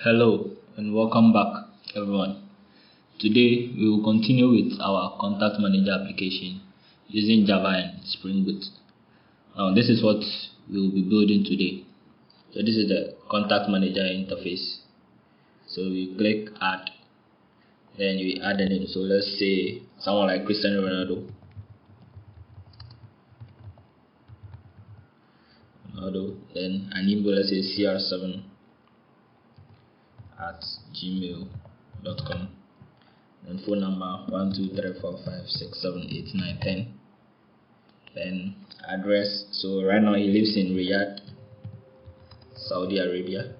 Hello and welcome back everyone. Today we will continue with our contact manager application using Java and Spring Boot. Now this is what we will be building today. So this is the contact manager interface. So we click add, then we add a name. So let's say someone like Cristiano Ronaldo. Then an email, let's say cr7@gmail.com. Then phone number 12345678910. Then address. So right now he lives in Riyadh, Saudi Arabia.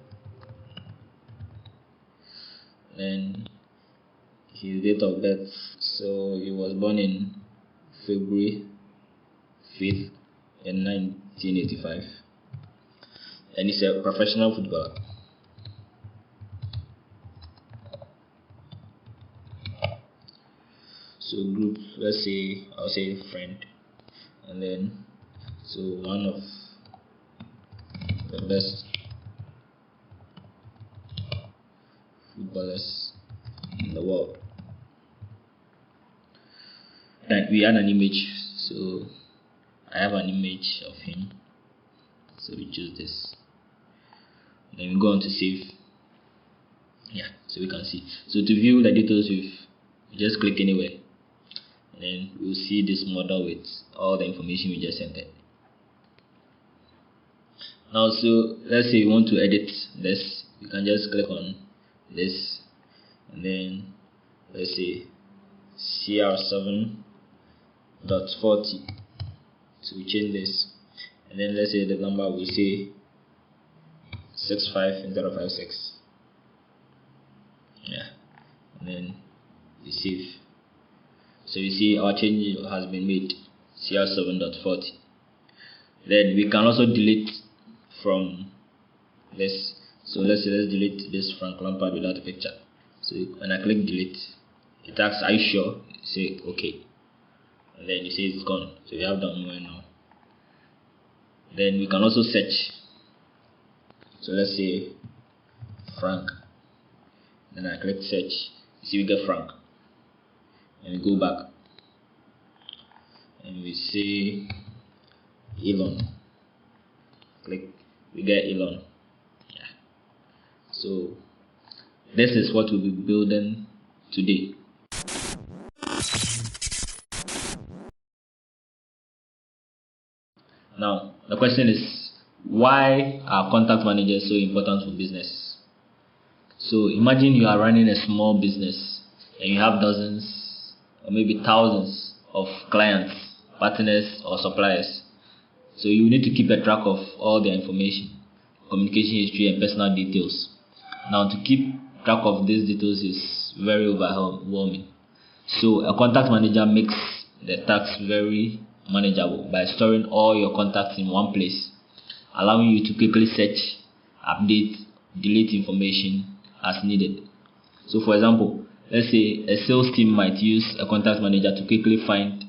Then his date of birth. So he was born in February 5th in 1985. And he's a professional footballer. So group, let's say I'll say friend, and then so one of the best footballers in the world. Then we add an image. So I have an image of him. So we choose this. Then we go on to save. So we can see. So to view the details, we just click anywhere. And then we'll see this model with all the information we just entered. Now, so let's say we want to edit this. You can just click on this, and then let's say cr7.40. So we change this, and then let's say the number we say 65 instead of 56. And then we save. So you see our change has been made, cr7.40. Then we can also delete from this. So let's delete this Frank Lampard without a picture. So when I click delete, it asks, are you sure? You say okay, and then you see it's gone. So we have done one now. Then we can also search. So let's say Frank, then I click search. You see we get Frank, and we go back and we see Elon. Click, we get Elon. So this is what we'll be building today. Now the question is, why are contact managers so important for business? So imagine you are running a small business and you have dozens or maybe thousands of clients, partners or suppliers. So you need to keep a track of all their information, communication history and personal details. Now to keep track of these details is very overwhelming. So a contact manager makes the task very manageable by storing all your contacts in one place, allowing you to quickly search, update, delete information as needed. So for example, let's say a sales team might use a contact manager to quickly find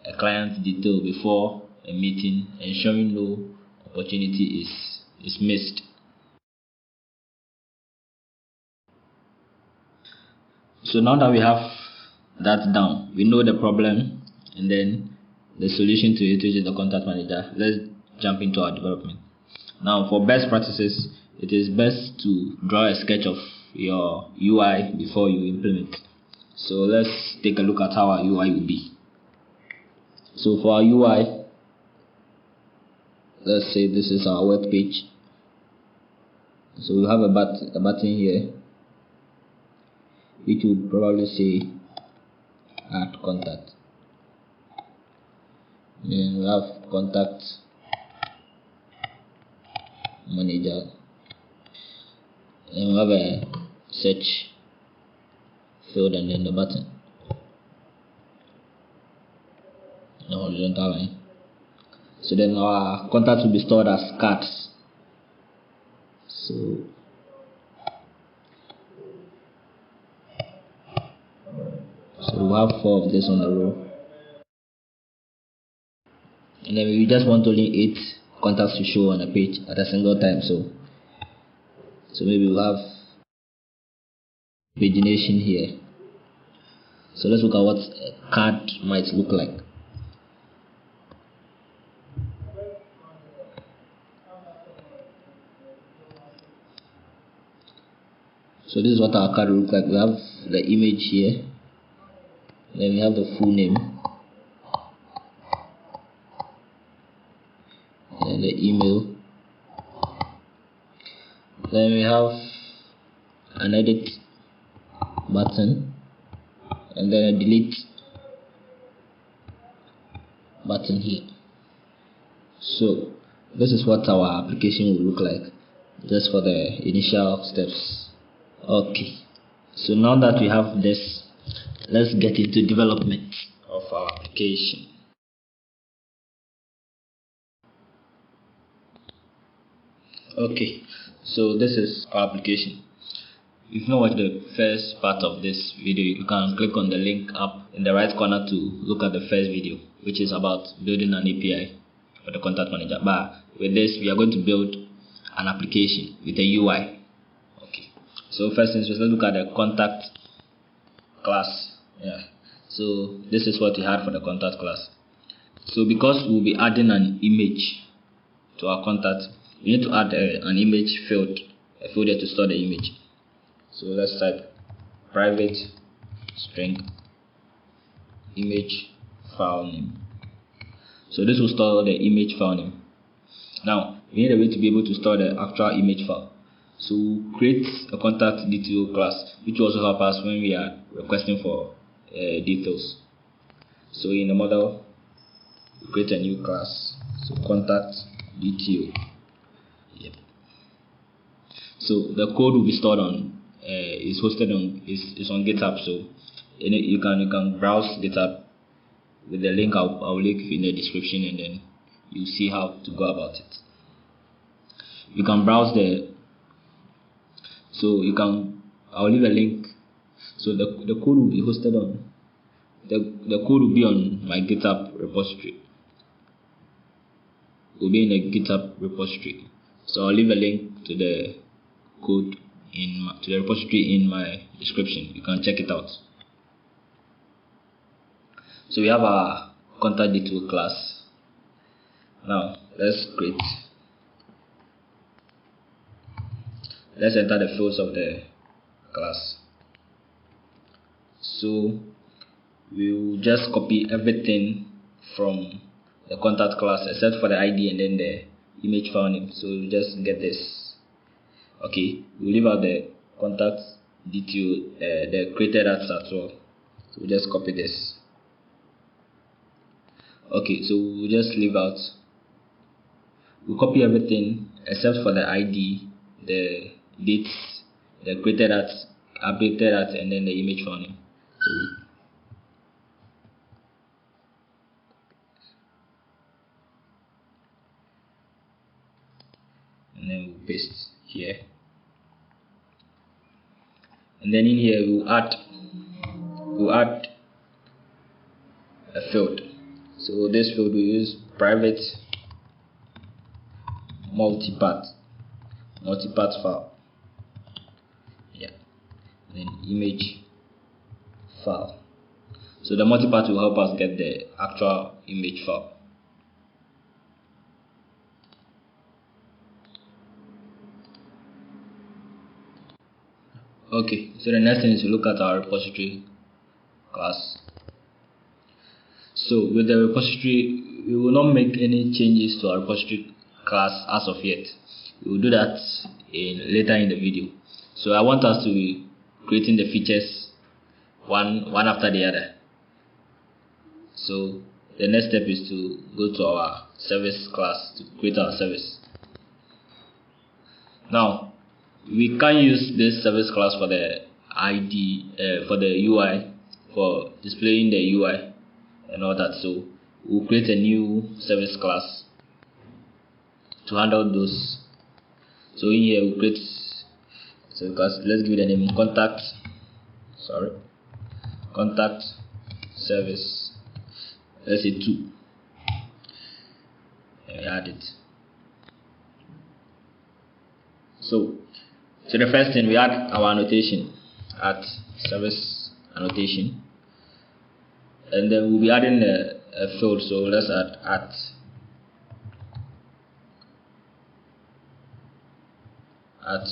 a client's detail before a meeting, ensuring no opportunity is missed. So now that we have that down, we know the problem and then the solution to it, which is the contact manager. Let's jump into our development. Now for best practices, it is best to draw a sketch of your UI before you implement. So let's take a look at how our UI will be. So for our UI, let's say this is our web page. So we have a button here which will probably say add contact. Then we have contact manager, and we have a search field and then the button, the horizontal line. So then our contacts will be stored as cards. So we have 4 of this on the row, and then we just want only 8 contacts to show on a page at a single time. So maybe we'll have pagination here. So let's look at what a card might look like. So this is what our card will look like. We have the image here, then we have the full name, and the email, then we have an edit button, and then a delete button here. So this is what our application will look like, just for the initial steps. Okay, so now that we have this, let's get into development of our application. Okay, so this is our application. If you know what the first part of this video, you can click on the link up in the right corner to look at the first video, which is about building an API for the contact manager. But with this, we are going to build an application with a UI. Okay, so first things first, let's look at the contact class. Yeah, so this is what we had for the contact class. So because we'll be adding an image to our contact, we need to add an image field, a folder to store the image. So let's type private string image file name. So this will store the image file name. Now we need a way to be able to store the actual image file. So we'll create a contact detail class, which will also help us when we are requesting for details. So in the model, we create a new class. So contact detail. Yep. So the code will be stored on is hosted on is on GitHub. So you can browse GitHub with the link. I'll link in the description, and then you see how to go about it. You can browse I'll leave a link. So the code will be hosted on the code will be on my GitHub repository. Will be in a GitHub repository. So I'll leave a link to the code to the repository in my description. You can check it out. So we have our contact detail class. Now let's enter the fields of the class. So we'll just copy everything from the contact class except for the ID and then the image file name. So we'll just get this. Okay, we'll leave out the contact detail, the created as well. So we'll just copy this. Okay, so we'll just leave out. We'll copy everything except for the ID, the dates, the created at, updated at, and then the image file name. So and then we'll paste here, and then in here we'll add a field. So this field we use private multipath file. Yeah, and then image file. So the multipath will help us get the actual image file. Okay, so the next thing is to look at our repository class. So with the repository, we will not make any changes to our repository class as of yet. We will do that later in the video. So I want us to be creating the features one after the other. So the next step is to go to our service class to create our service. Now we can use this service class for the ID, for the UI, for displaying the UI and all that. So we'll create a new service class to handle those. So in here we'll create, so let's give it the name contact service, let's say 2, and we add it. So the first thing, we add our annotation. at service annotation, and then we'll be adding a field. So let's add at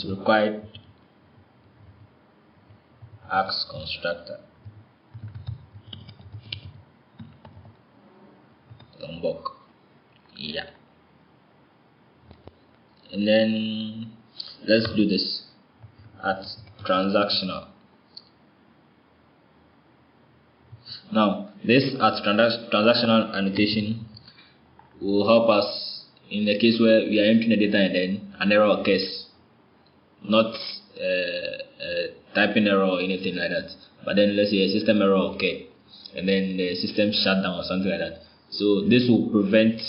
required ask constructor lombok. Yeah, and then let's do this at transactional. Now this at transactional annotation will help us in the case where we are entering the data and then an error occurs, not typing error or anything like that, but then let's say a system error occurred and then the system shut down or something like that. So this will prevent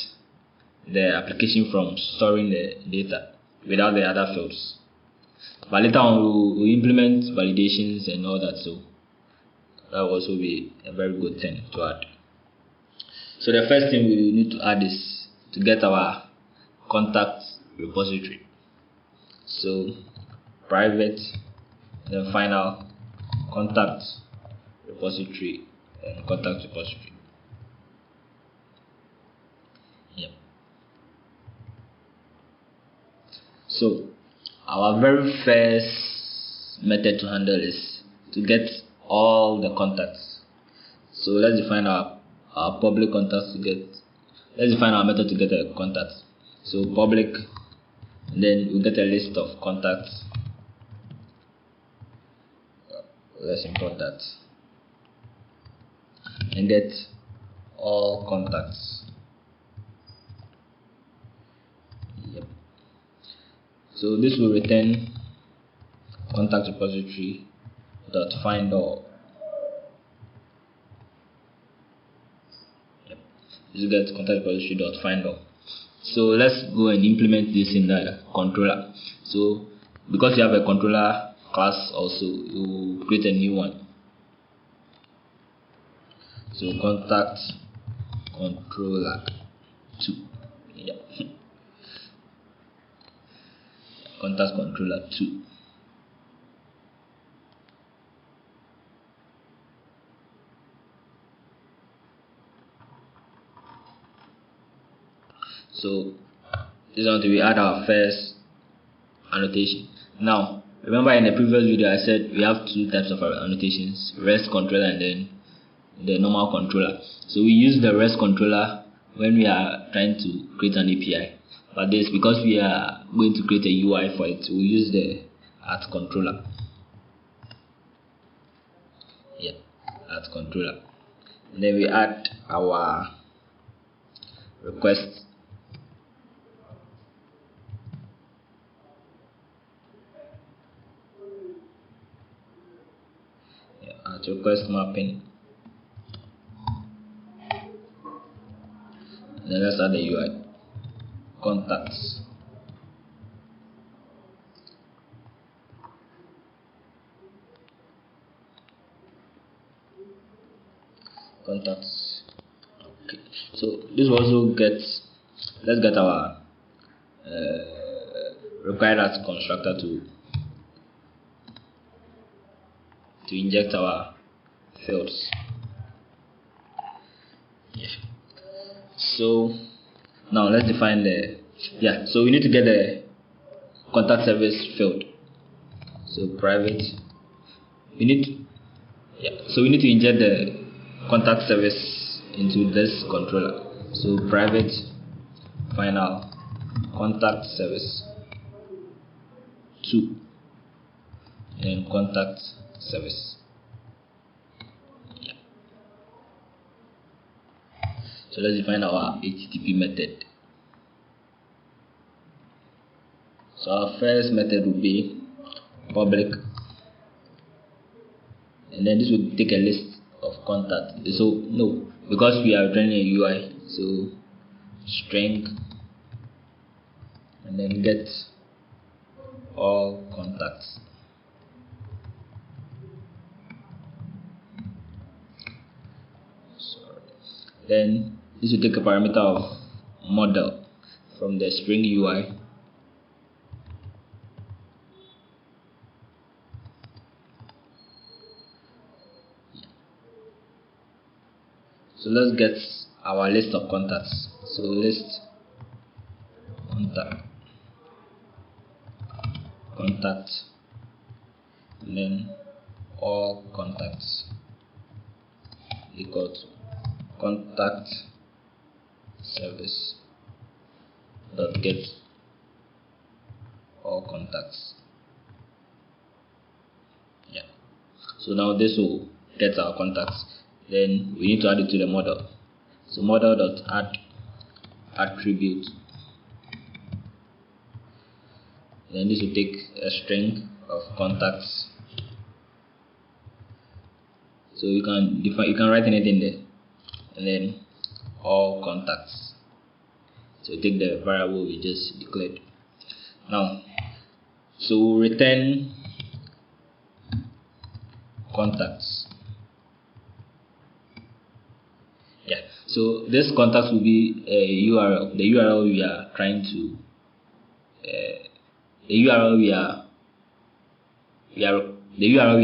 the application from storing the data without the other fields. But later on we'll implement validations and all that, so that will also be a very good thing to add. So the first thing we need to add is to get our contact repository. So private, and then final contact repository and contact repository. Yep. So our very first method to handle is to get all the contacts. So let's define our public contacts to get. Let's define our method to get a contact. So public, and then we get a list of contacts. Let's import that and get all contacts. Yep. So this will return contact repository dot find all. Yep. You get contact repository dot find all. So let's go and implement this in the controller. So because you have a controller class also, you create a new one. So contact controller 2. Yeah. Contact controller 2. So this is until we add our first annotation. Now remember in the previous video I said we have two types of annotations, REST controller and then the normal controller. So we use the REST controller when we are trying to create an API, but this because we are going to create a UI for it, we use the at controller. Yeah, at controller. And then we add our request. At request mapping. And then let's add the UI contacts. Contacts. Okay. So this also gets. Let's get our required as constructor to inject our fields. Yeah. So now let's define the so we need to get the contact service field. So private, we need to inject the contact service into this controller. So private final contact service 2 and contact service. So let's define our HTTP method. So our first method will be public, and then this will take a list of contacts. So no, because we are running a UI, so string and then get all contacts. Then this will take a parameter of model from the Spring UI. So let's get our list of contacts. So list contact, and then all contacts equal to contact service dot get all contacts. Yeah. So now this will get our contacts. Then we need to add it to the model. So model dot add attribute. Then this will take a string of contacts. So you can write anything there, and then all contacts. So take the variable we just declared. Now, so we'll return contacts. Yeah. So this contacts will be a URL. The URL we are trying to the URL we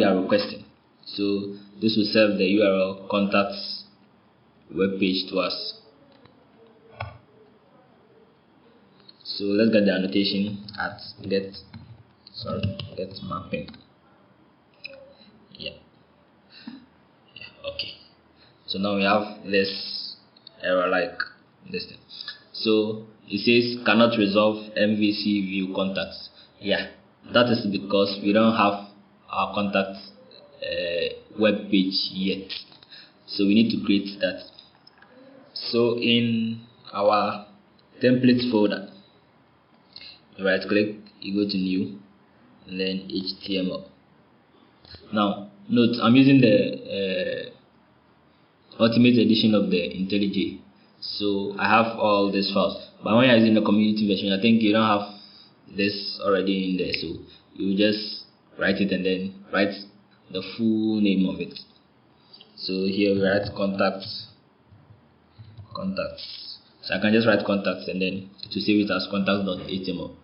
are requesting. So this will serve the URL contacts web page to us. So let's get the annotation at get mapping. Yeah. Okay. So now we have this error like this thing. So it says cannot resolve MVC view contacts. Yeah, that is because we don't have our contacts web page yet. So we need to create that. So in our templates folder, you right click, you go to new, and then HTML. Now note, I'm using the ultimate edition of the IntelliJ, so I have all these files. But when you're using the community version, I think you don't have this already in there, so you just write it and then write the full name of it. So here we write contacts. So I can just write contacts and then to save it as contacts.html.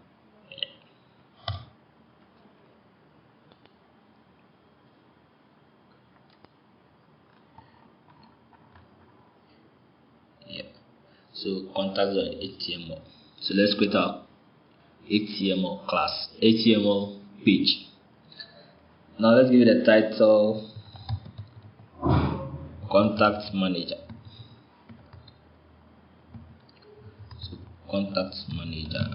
So contacts.html. So let's create our HTML class, HTML page. Now let's give it a title, contact manager. So contact manager.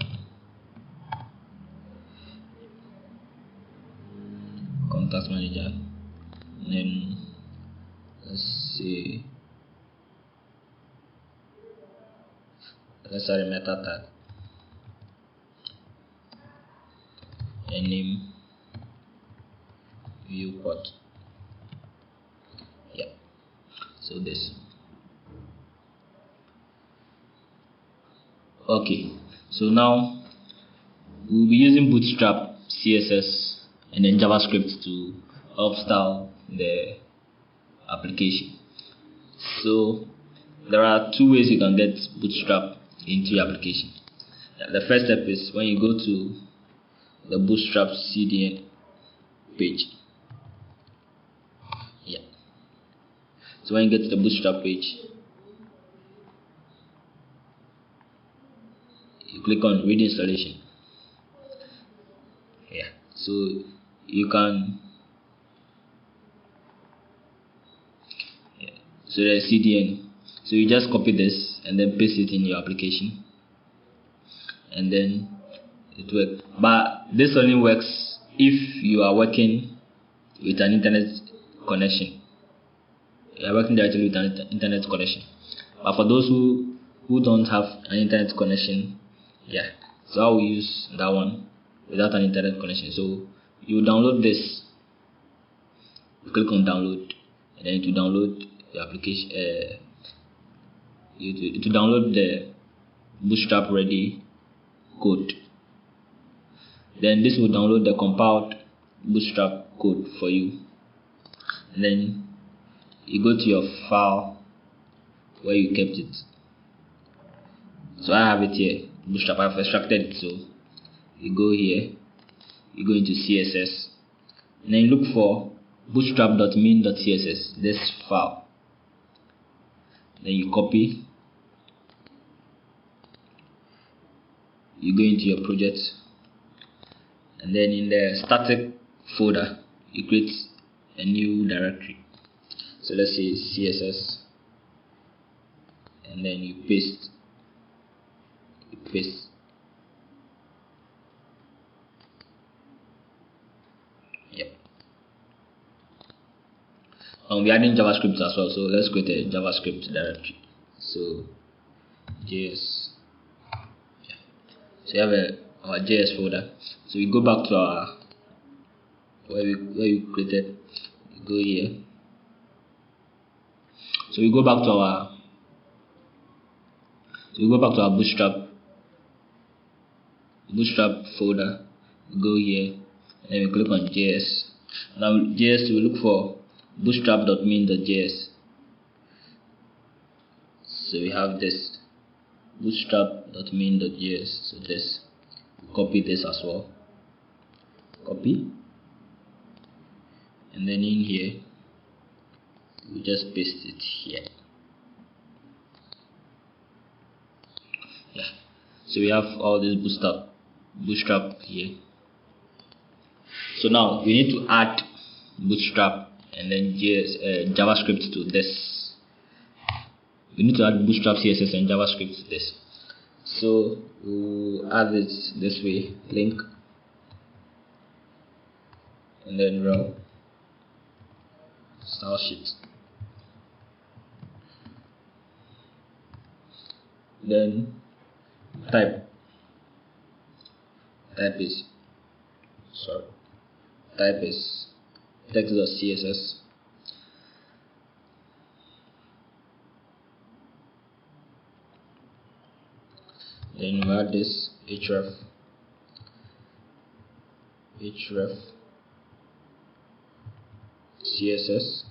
And then let's see. Let's add a meta tag. A name viewport. Yeah. So this. Okay. So now we'll be using Bootstrap, CSS, and then JavaScript to help style the application. So there are two ways you can get Bootstrap into your application. The first step is when you go to the Bootstrap CDN page. Yeah. So when you get to the Bootstrap page, you click on read installation. Yeah. So you can. Yeah. So there's CDN. So you just copy this and then paste it in your application, and then it works. But this only works if you are working with an internet connection. You are working directly with an internet connection. But for those who don't have an internet connection, yeah, so I will use that one without an internet connection. So you download this. You click on download, and then to download the application. To download the Bootstrap ready code. Then this will download the compiled Bootstrap code for you. And then you go to your file where you kept it. So I have it here, Bootstrap. I've extracted it. So you go here, you go into CSS, and then you look for bootstrap.min.css, this file. then you copy, you go into your project, and then in the static folder you create a new directory. So let's say CSS, and then you paste. Yep. We're adding JavaScript as well, so let's create a JavaScript directory. So JS. Yeah. So we have our JS folder. So we go back to our where we created. We go here. So we go back to our Bootstrap folder. We go here, and then we click on JS. Now JS, we look for bootstrap.main.js. So we have this bootstrap.main.js. So this, copy this as well. Copy, and then in here we just paste it here. Yeah. So we have all this bootstrap here. So now we need to add bootstrap and then JavaScript to this. We need to add bootstrap CSS and JavaScript to this. So we'll add it this way, link, and then row, style sheet. Then type is text.css. Then we add this href CSS.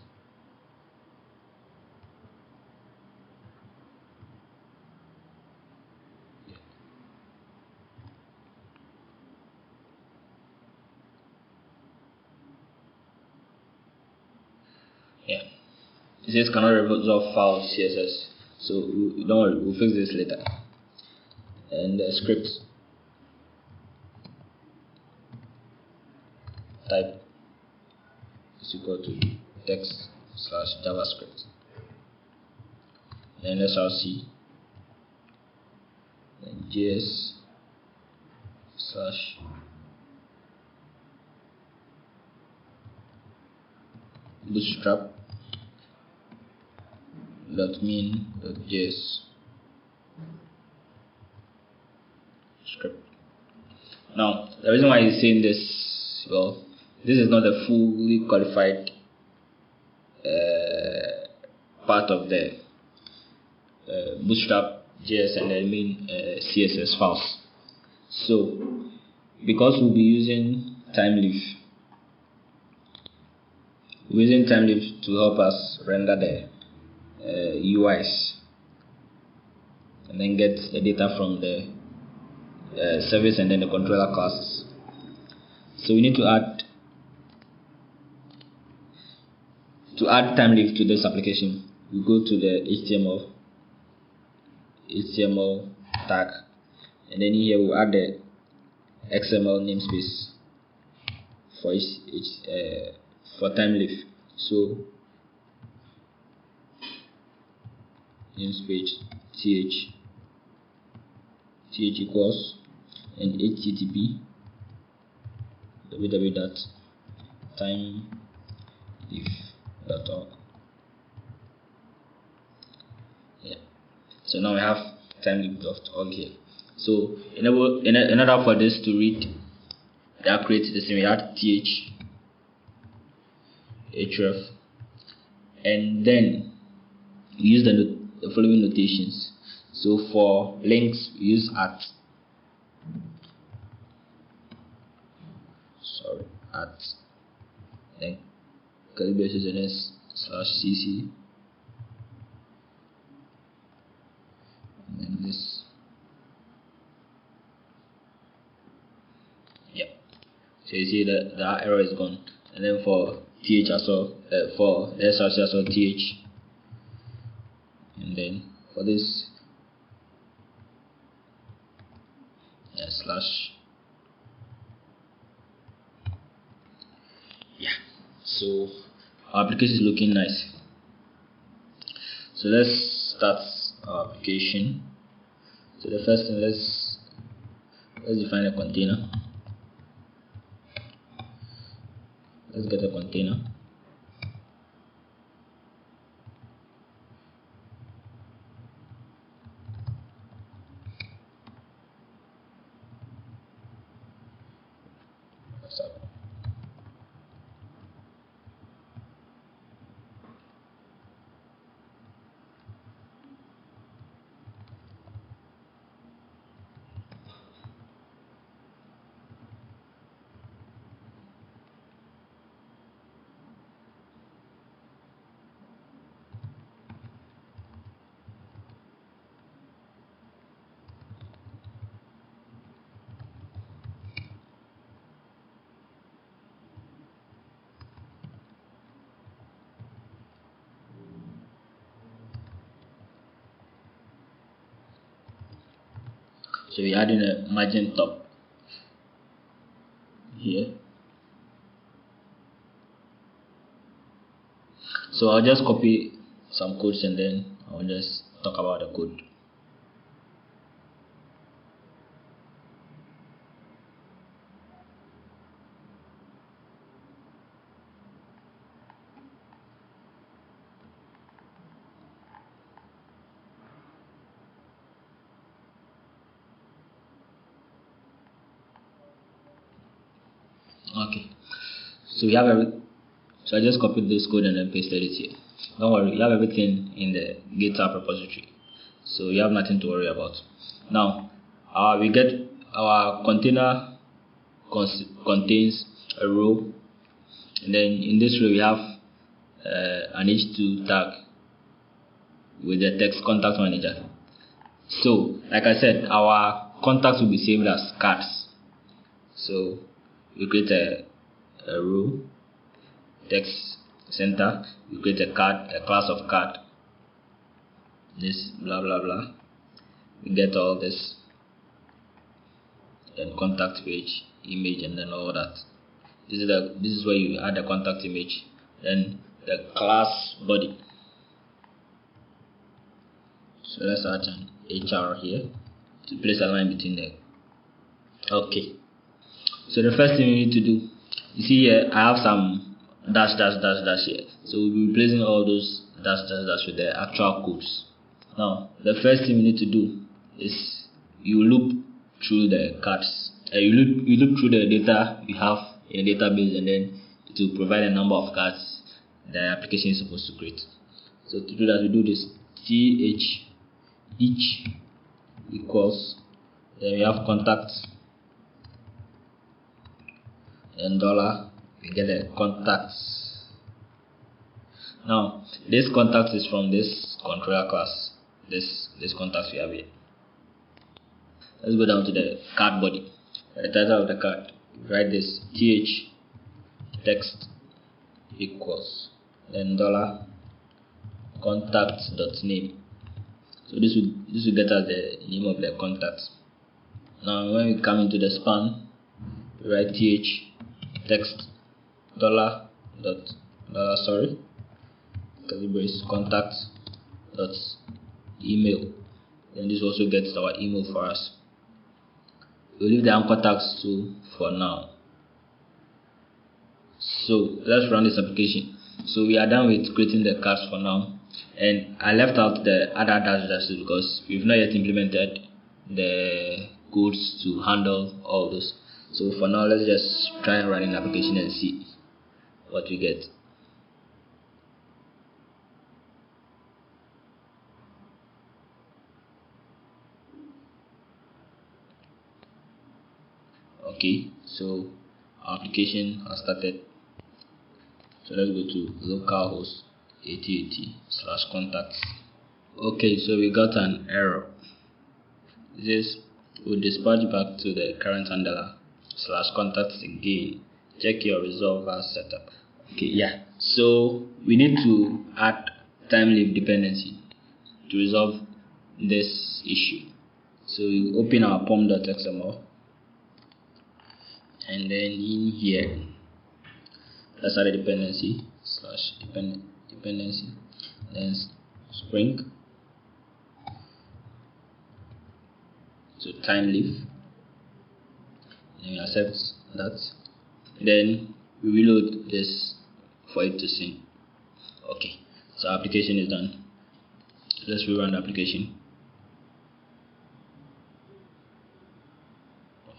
Yeah, it says cannot resolve file CSS, so don't worry, we'll fix this later. And the script type is equal to text/JavaScript. Then src, then js /bootstrap .main.js script. Now the reason why he's saying this, well, this is not a fully qualified part of the bootstrap JS and the main CSS files. So because we'll be using timeleaf, to help us render the UIs and then get the data from the service and then the controller classes. So we need to add timeleaf to this application. We go to the HTML tag, and then here we'll add the XML namespace for timeleaf. So namespace th equals and http www.timeleaf.org. Yeah. So now we have timeleaf.org here. So in order for this to read the accurate, we add href, and then we use the following notations. So for links we use @ then curly braces and /cc, and then this. Yeah, so you see that the error is gone. And then for th as well, for the src as well, th, and then for this slash. Yeah, so our application is looking nice. So let's start our application. So the first thing, let's define a container. Let's get a container. So we're adding a margin top here. So I'll just copy some codes and then I'll just talk about the code. Okay, so we have so I just copied this code and then pasted it here. Don't worry, you have everything in the GitHub repository, so you have nothing to worry about. Now we get our container contains a row, and then in this row we have an h2 tag with the text contact manager. So like I said, our contacts will be saved as cards. So we create a row, text center, we create a card, a class of card, this blah blah blah, we get all this, then contact page, image, and then all that. This is where you add the contact image, then the class body. So let's add an HR here to place a line between them. Okay, so the first thing we need to do, you see here I have some dash here, so we'll be replacing all those dash with the actual codes. Now the first thing we need to do is you loop through the cards, you loop through the data you have in the database, and then it will provide a number of cards the application is supposed to create. So to do that, we do this th each equals, then we have contacts, and dollar, we get a contacts. Now this contact is from this controller class, this contacts we have here. Let's go down to the card body. The title of the card, write this th text equals, then dollar contact dot name. So this will get us the name of the contact. Now when we come into the span, we write th text dollar contact dot email. Then this also gets our email for us. We'll leave the anchor tags too for now. So let's run this application. So we are done with creating the cards for now, and I left out the other dashes because we've not yet implemented the codes to handle all this. So for now, let's just try and run an application and see what we get. Okay, so our application has started. So let's go to localhost 8080/contacts. Okay, so we got an error. This will dispatch back to the current handler /contacts again. Check your resolver setup. Okay, yeah. So we need to add time leaf dependency to resolve this issue. So we open our pom.xml, and then in here let's add a dependency slash dependency, then spring, so time leaf, and we accept that. Then we reload this for it to sync. Okay, so our application is done. Let's rerun the application.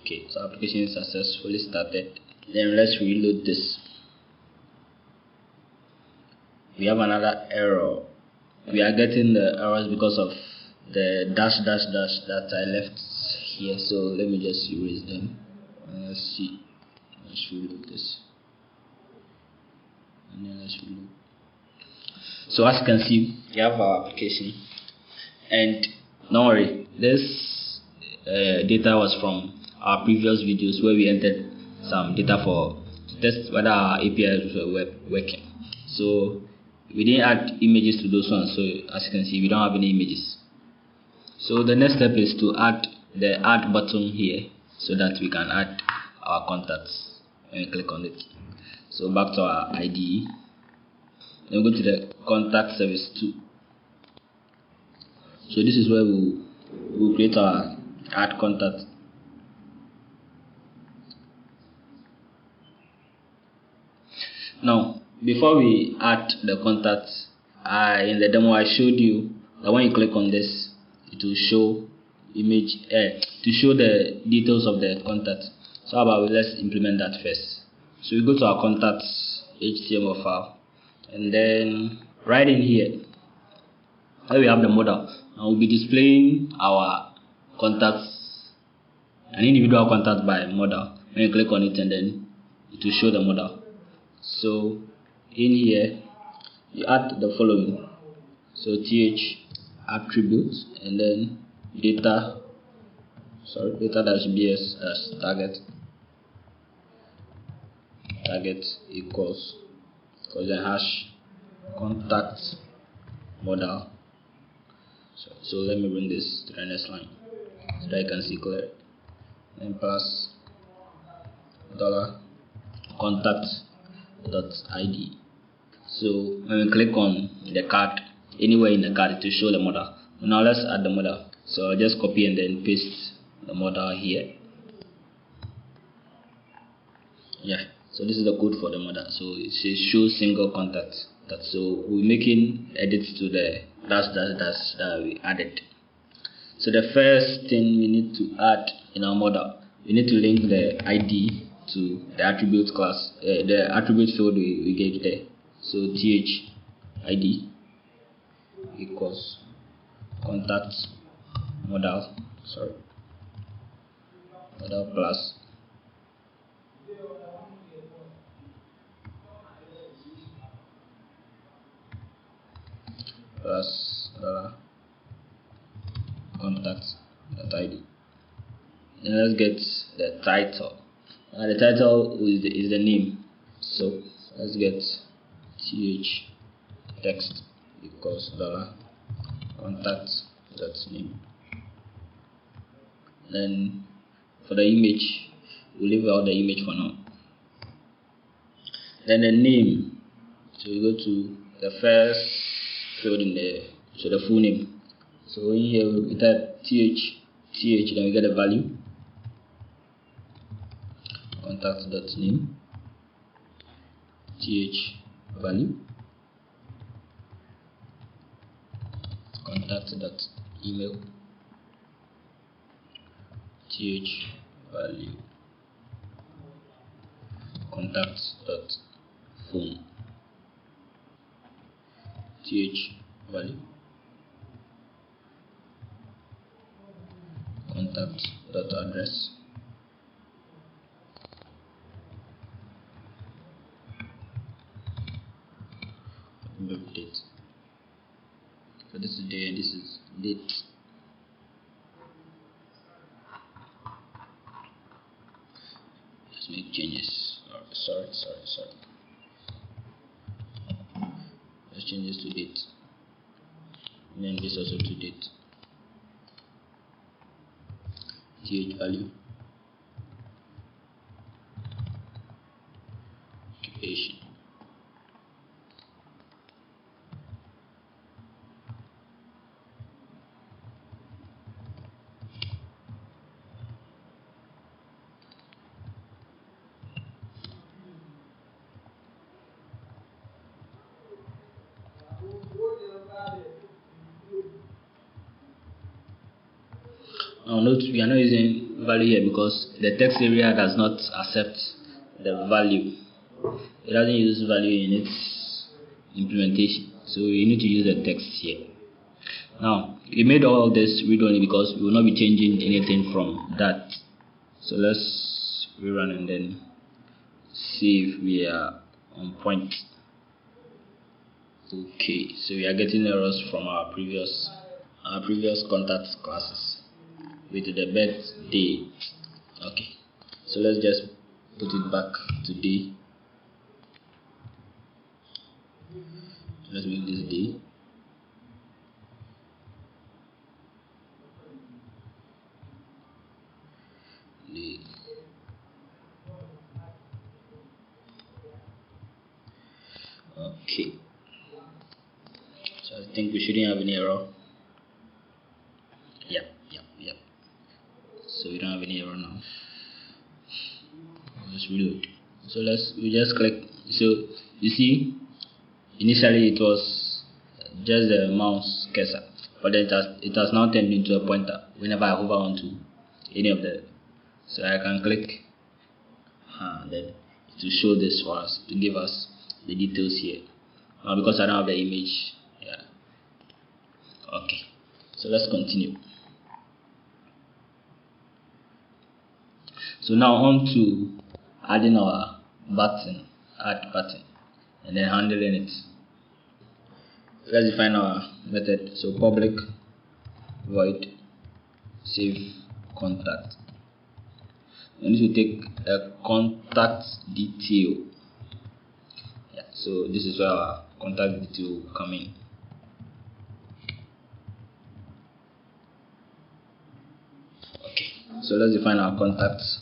Okay, so application is successfully started. Then let's reload this. We have another error. We are getting the errors because of the dash that I left here. So let me just erase them. Let's see. Let's reload this. And then let's reload. So as you can see, we have our application. And don't worry, this data was from our previous videos where we entered some data to test whether our APIs were working. So we didn't add images to those ones, so as you can see we don't have any images. So the next step is to add the add button here so that we can add our contacts when we click on it. So back to our IDE, then go to the contact service 2. So this is where we'll create our add contact. Now, before we add the contacts, in the demo I showed you that when you click on this, it will show to show the details of the contact. So how about let's implement that first. So we go to our contacts HTML file, and then right in here, where we have the model, and we'll be displaying our contacts, an individual contact by model. When you click on it, and then it will show the model. So in here you add the following, so th attributes, and then data dash bs dash target equals the hash contact model. So let me bring this to the next line so that I can see clear, and plus $contact.id. So when we click on the card, anywhere in the card, it will show the model. Now let's add the model. So I'll just copy and then paste the model here. Yeah, so this is the code for the model. So it says show single contact. So we're making edits to the dash that we added. So the first thing we need to add in our model, we need to link the ID to the attribute class, the attribute field we gave there. So th id equals contact model plus contact.id. Then let's get the title. The title is the name. So let's get th text equals $contact.name. Then for the image, we'll leave out the image for now. Then the name, so we go to the first field in there, so the full name. So in here we type th, then we get the value, contact.name, th value, contact.email, th value, contact.phone, th value, contact.address, date. So this is day and this is date. Let's make changes. Sorry. Let's change this to date. and then this also to date, th value, occupation. Now note we are not using value here because the text area does not accept the value. It doesn't use value in its implementation, so you need to use the text here. Now we made all of this read only because we will not be changing anything from that. So let's rerun and then see if we are on point. Okay, so we are getting errors from our previous contact classes with the birthday. Okay, so let's just put it back to day. Let's make this day. Okay, so I think we shouldn't have any error. Yep. So we don't have any error now. Let's reload. So we just click. So you see, initially it was just the mouse cursor, but then it has now turned into a pointer whenever I hover onto any of the. So I can click, then it will show this for us to give us the details here. Now because I don't have the image, yeah. Okay, so let's continue. So now on to adding our button, add button, and then handling it. Let's define our method. So public void save contact. We need to take a contact detail. Yeah, so this is where our contact detail will come in. Okay, so let's define our contacts.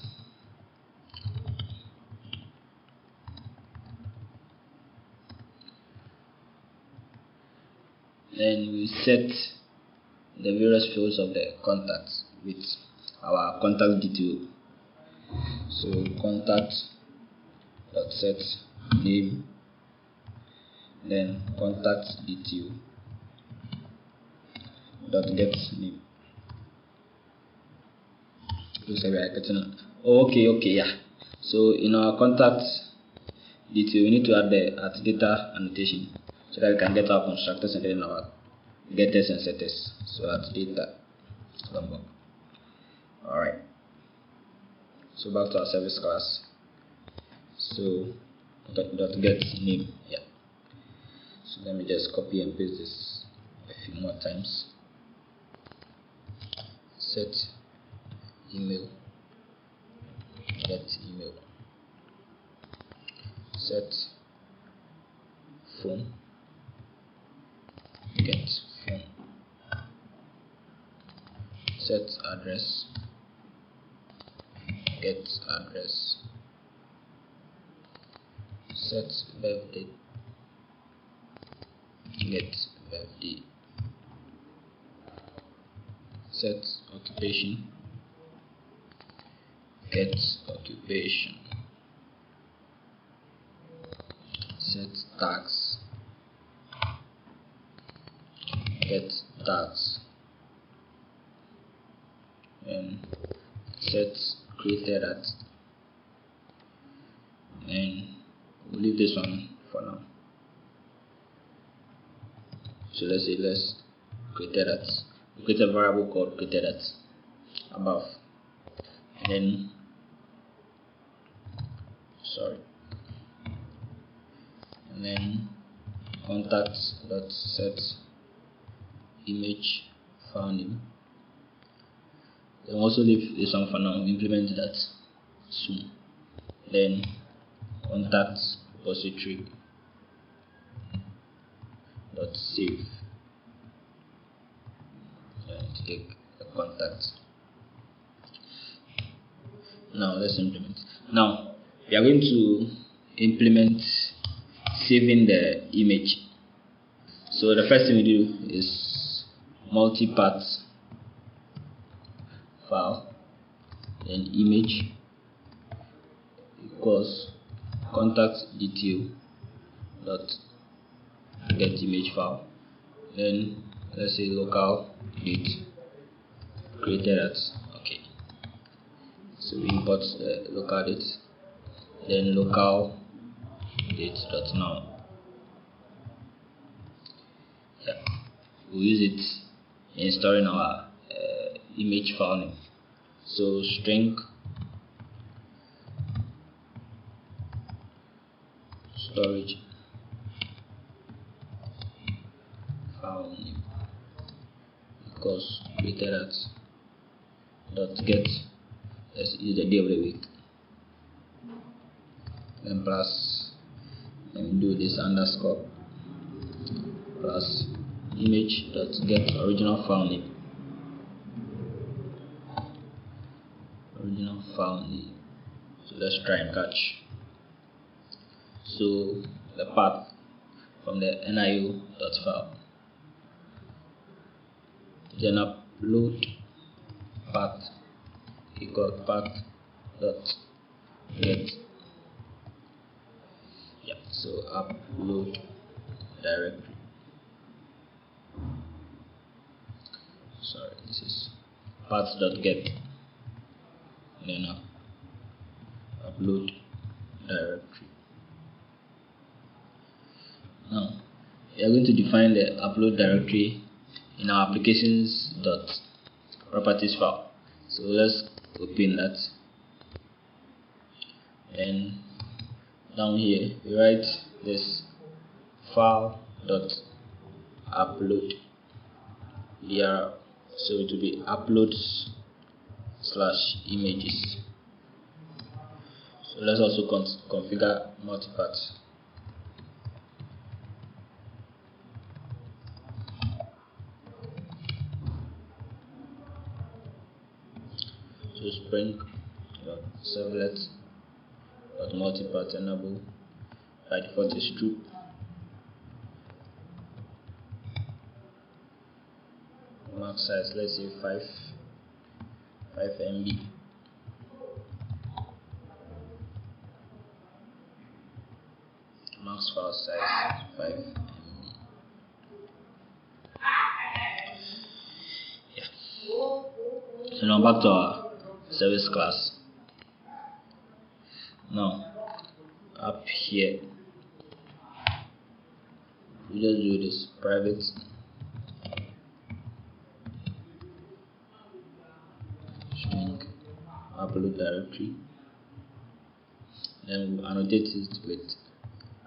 Then we set the various fields of the contacts with our contact detail. So contact dot set name, then contact detail dot get name. Looks like we are getting. Okay, yeah. So in our contact detail, we need to add the at data annotation so that we can get our constructors and then our getters and setters. So at data. Alright. So back to our service class. So dot get name. Yeah. So let me just copy and paste this a few more times. Set email, get email, set phone, get phone, set address, get address, set birthday, get birthday, set occupation, get occupation, set tax, get tax, and set created at, and we'll leave this one for now. So let's created at, create a variable called created at above, and then and then contact dot set image file name. Then also leave this one for now. Implement that soon. Then contact repository dot save to take a contact. Now let's implement. Now we are going to implement saving the image. So the first thing we do is multi-path file, then image equals contact detail dot get image file, then let's say local date created at. Okay, so we import the local date, then local date dot now. Yeah, we'll use it in storing our image file name. So string storage file name equals created at dot get, let's use the day of the week, then plus, and do this underscore plus image dot get original file name, So let's try and catch. So the path from the nio.file, then upload path equal path dot get. Yeah, so upload directory. Sorry, this is path dot get, then upload directory. Now we are going to define the upload directory in our applications dot properties file. So let's open that, and down here we write this file dot upload URL, so it will be uploads / images. So let's also configure multipath. So spring servlet multipath enable, by default is true. Max size, let's say 5 MB. Max file size 5 MB. Yeah. So now back to our service class. Now up here we just do this private string upload directory, then we'll annotate it with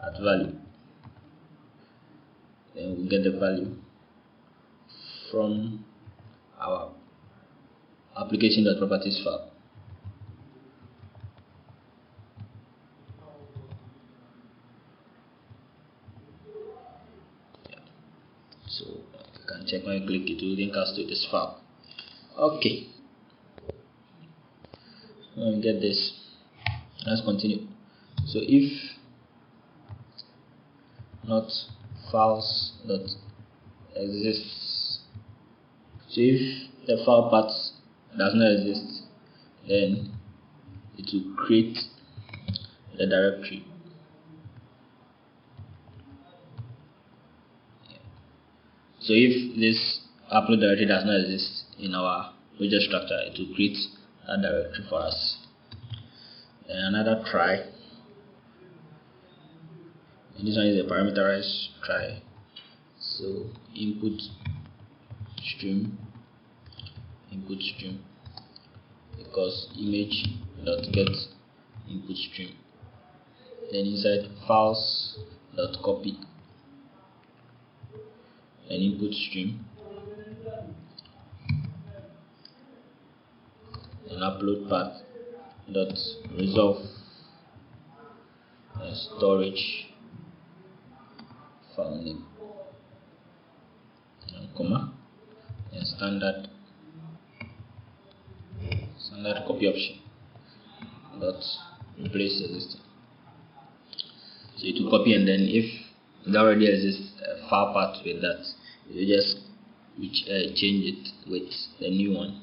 at value, then we'll get the value from our application.properties file. So you can check when you click it will link us to this file. Okay, when we get this, let's continue. So if not files that exists, so if the file path does not exist, then it will create the directory. So if this upload directory does not exist in our project structure, it will create a directory for us. And another try, and this one is a parameterized try. So input stream equals image dot get input stream, then inside files dot copy an input stream, and upload path dot resolve storage file name, and comma, and standard copy option dot replace existing. So it will copy, and then if there already exists a file path with that, you just change it with the new one,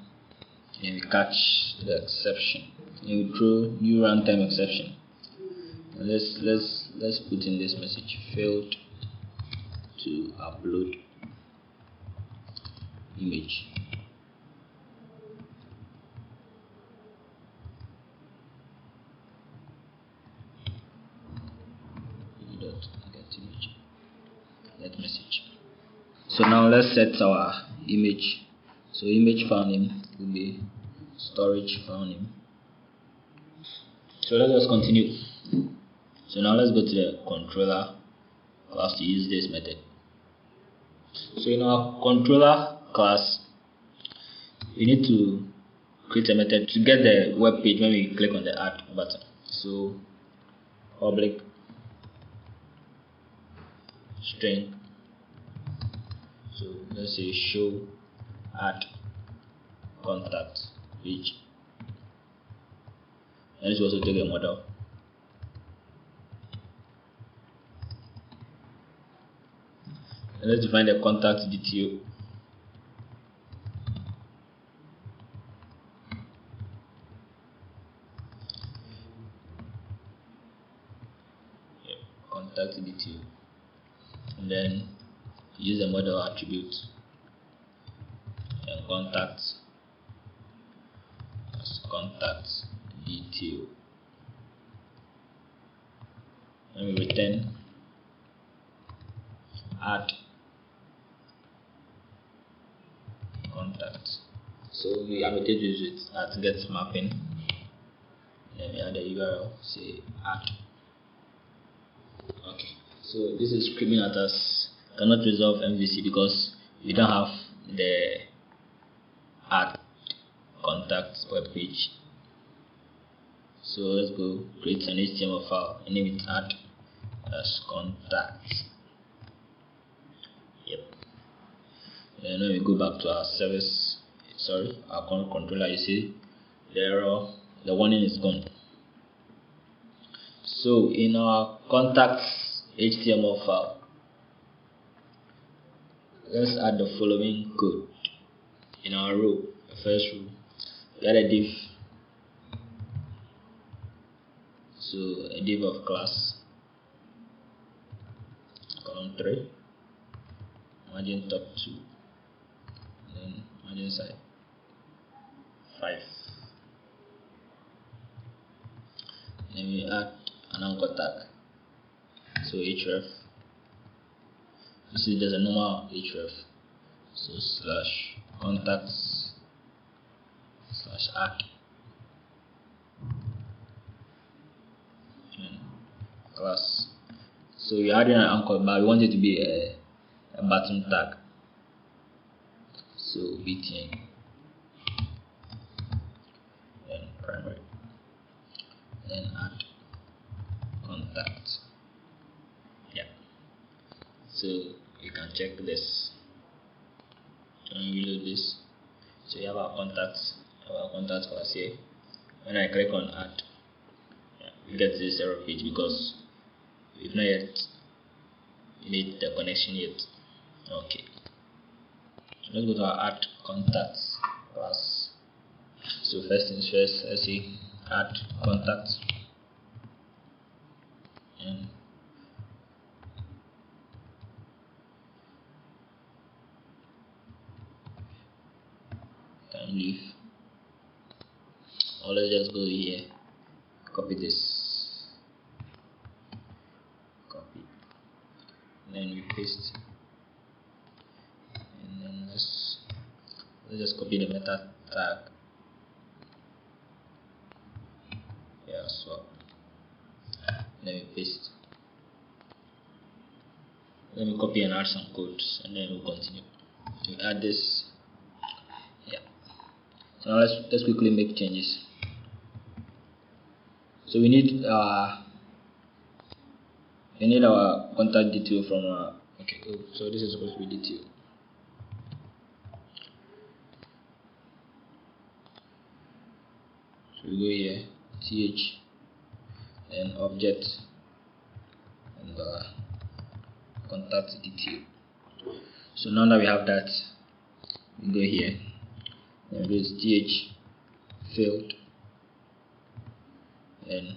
and we catch the exception, and we throw new runtime exception. And let's put in this message: failed to upload image. Get image. Get message. So now let's set our image. So image file name will be storage file name. So let's just continue. So now let's go to the controller class to use this method. So in our controller class, we need to create a method to get the web page when we click on the add button. So public string, so let's say show add contact page, and let's also take a model. And let's define the contact detail. Contact detail, and then use the model attribute and contact as contact detail, and we return add contact. So we annotate this with at get mapping, and we add the URL, say add. Okay, so this is screaming at us, cannot resolve MVC because we don't have the add contact web page. So let's go create an HTML file and name it add as contact. Yep. And then we go back to our service, our controller. You see the error, the warning is gone. So in our contacts HTML file, let's add the following code. In our row, the first row, we add a div. So a div of class, column 3, margin top 2, then margin side 5. Then we add an anchor tag, so href. This is just a normal href, so slash contacts slash add class. So we're adding an anchor, but we want it to be a button tag, so btn, then primary, then add contact. Yeah, so you can check this and reload this. So we have our contacts class here. When I click on add, we get this error page because we've not yet made the connection yet. Okay, so let's go to our add contacts class. So first things first, let's see add contacts, and time leave. Or let's just go here, copy this, copy, and then we paste, and then let's just copy the meta tag. Yeah, swap. Then we paste. Then we copy and add some codes, and then we'll continue. We add this. Yeah. So now let's quickly make changes. So we need our contact detail from our. Okay. So this is supposed to be detail. So we go here, th, then object, and contact detail. So now that we have that, we go here, then go to th field, and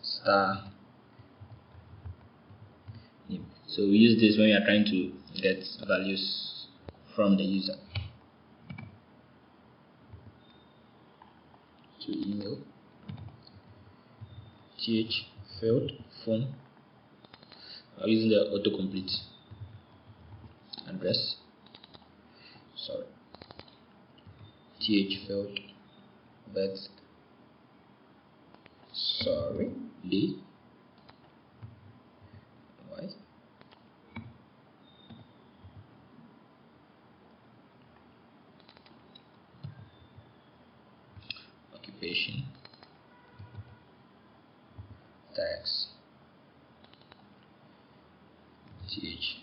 star name. So we use this when we are trying to get values from the user. So email, th field, phone, using the autocomplete, address, th field, birth, day, why, occupation, tax, th,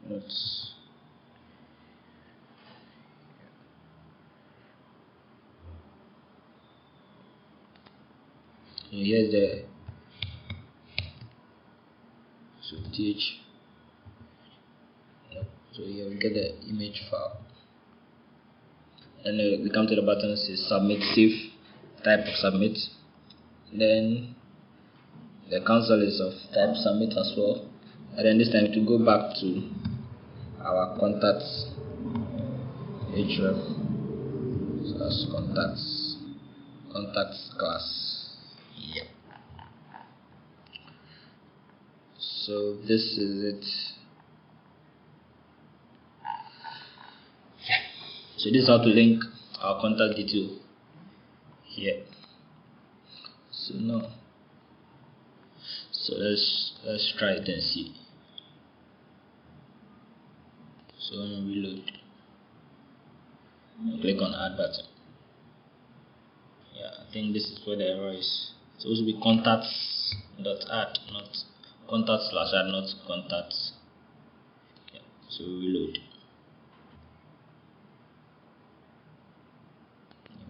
notes, and here's the th. So here we get the image file, and we come to the button that says submit, save, type submit. Then the console is of type submit as well, and then this time to go back to our contacts href slash contacts class. Yep. So this is it. So this is how to link our contact detail here. So now, let's try it and see. So when we reload, click on add button. Yeah, I think this is where the error is. It's supposed to be contacts.add, not contact/add, not contacts. Yeah, so we reload.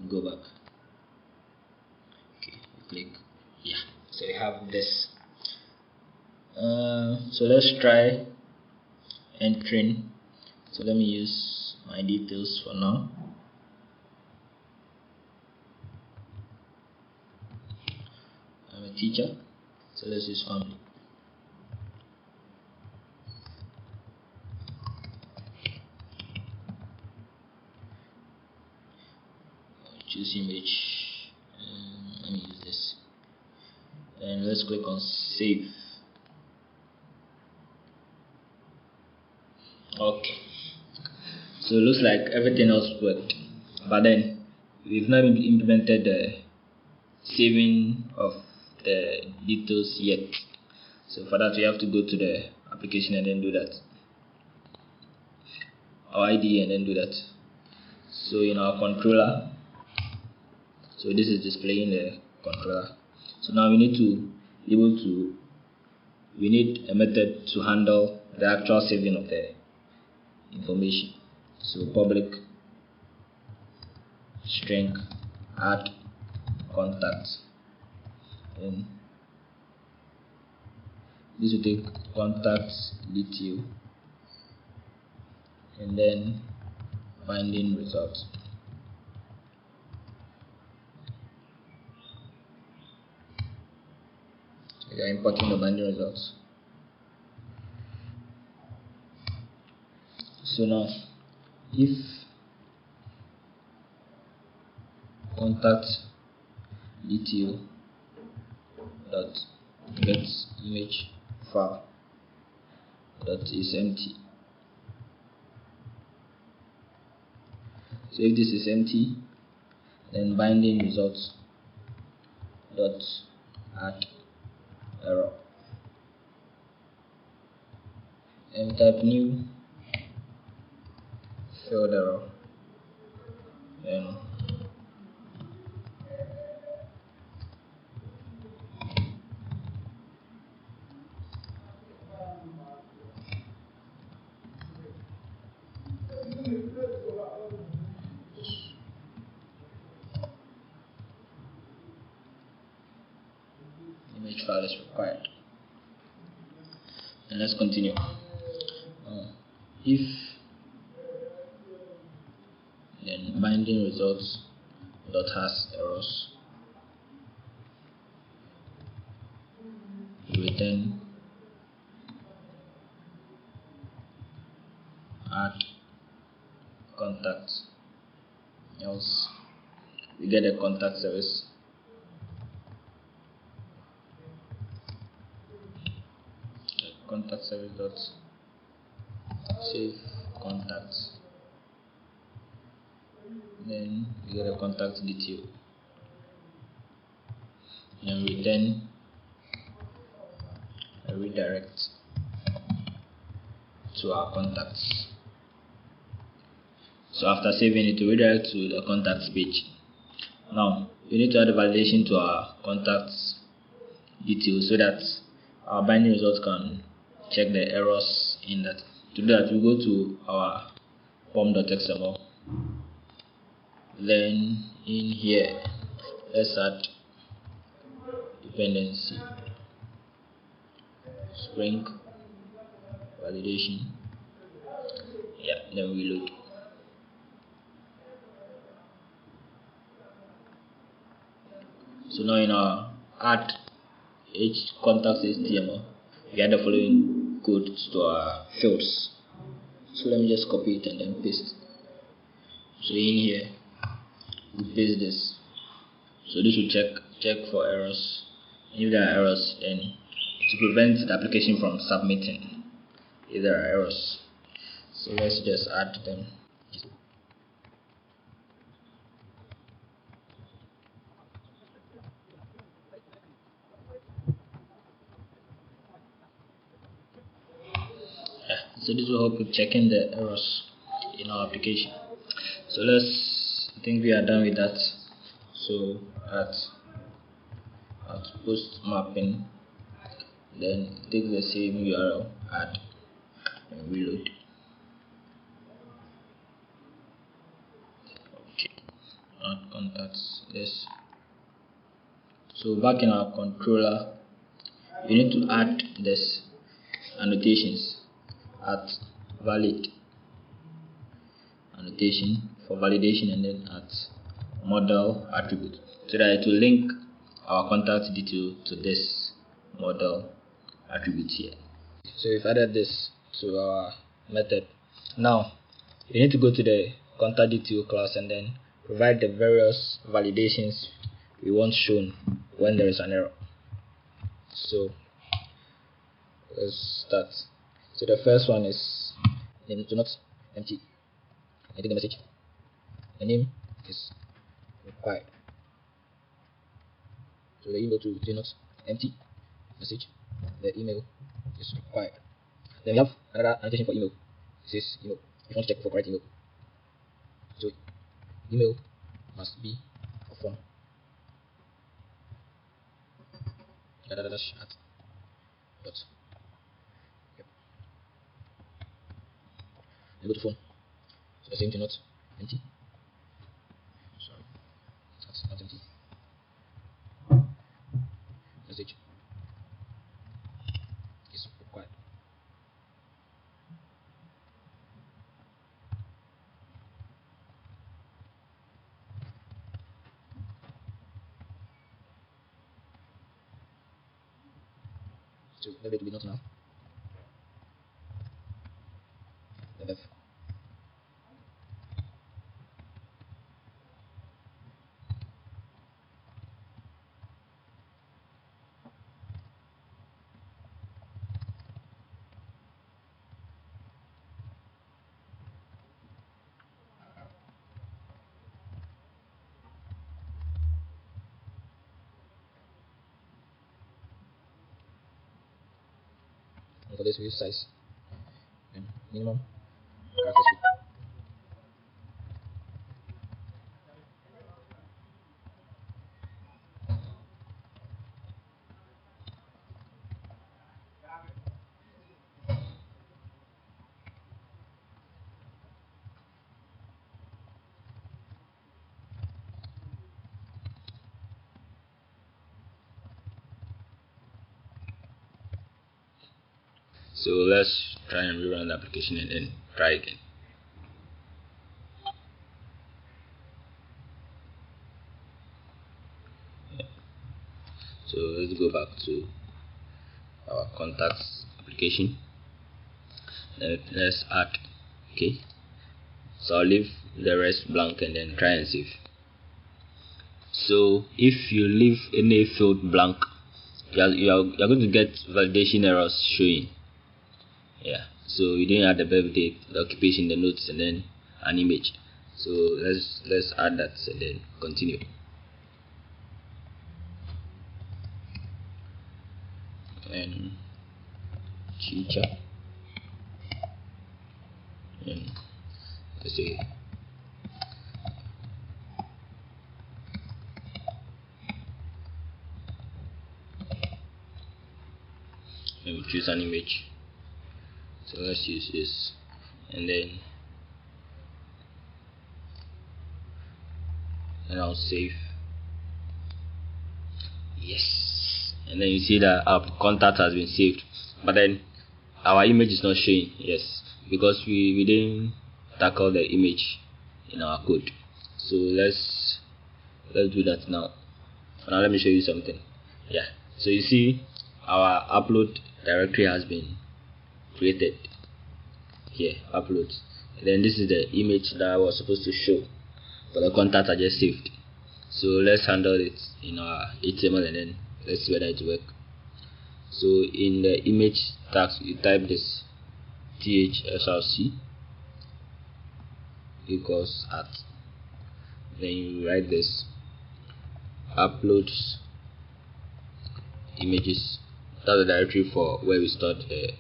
Go back. Okay, click. Yeah, so we have this. So let's try entering. So let me use my details for now. I'm a teacher, so let's use family. Choose image, let me use this, and let's click on save. Okay, so it looks like everything else worked, but then we've not implemented the saving of the details yet. So for that we have to go to the application and then do that, our ID, and then do that. So in our controller, so this is displaying the controller. So now we need to be able to, we need a method to handle the actual saving of the information. So public string add contact, and this will take contacts detail, and then finding results. We are importing the binding results. So now, if contact detail dot get image file dot is empty, so if this is empty, then binding results dot add error, and type new field error, and each file is required. And let's continue. If then binding results dot has errors, we return add contact, else we get a contact service. Contact service dot save contacts, then we get a contact detail, and return a redirect to our contacts. So after saving it, to redirect to the contacts page. Now we need to add a validation to our contacts details so that our binding results can check the errors in that. To do that, we go to our pom.xml. Then in here, let's add dependency spring validation. Yeah, then we load. So now in our add each contacts HTML, we add the following code to our fields. So let me just copy it and then paste. So in here, we paste this. So this will check for errors. And if there are errors, then to prevent the application from submitting if there are errors. So let's just add them. So this will help with checking the errors in our application. So I think we are done with that. So at post mapping, then take the same URL, add and reload. Okay, add contacts. Yes. So back in our controller, we need to add this annotations at valid annotation for validation, and then at model attribute, so that it will link our contact detail to this model attribute here. So we've added this to our method. Now you need to go to the contact detail class and then provide the various validations we want shown when there is an error. So let's start. So the first one is name do not empty. I take the message. The name is required. So the email to do not empty message. The email is required. Then we have another annotation for email. It says email. If you want to check for correct email. So email must be a form. At dot. Yep. Then go to phone. So the same thing, not empty. Sorry, that's not empty. Message is required. So leave it to be not now. The left. And for this we use size and minimum characters width. So let's try and rerun the application and then try again. So let's go back to our contacts application. Let's add. Okay, so I'll leave the rest blank and then try and save. So if you leave any field blank, you're going to get validation errors showing. Yeah, so you didn't add the birthday, the occupation, the notes, and then an image. So let's add that and then continue. And teacher, and let's say and we choose an image. So let's use this, and then I'll save. Yes, and then you see that our contact has been saved, but then our image is not showing. Yes, because we didn't tackle the image in our code. So let's do that now. Now let me show you something. Yeah, so you see our upload directory has been created here, uploads, and then this is the image that I was supposed to show, but the contacts are just saved. So let's handle it in our HTML and then let's see whether it works. So in the image tags, you type this thsrc equals at, then you write this uploads images. That's the directory for where we stored the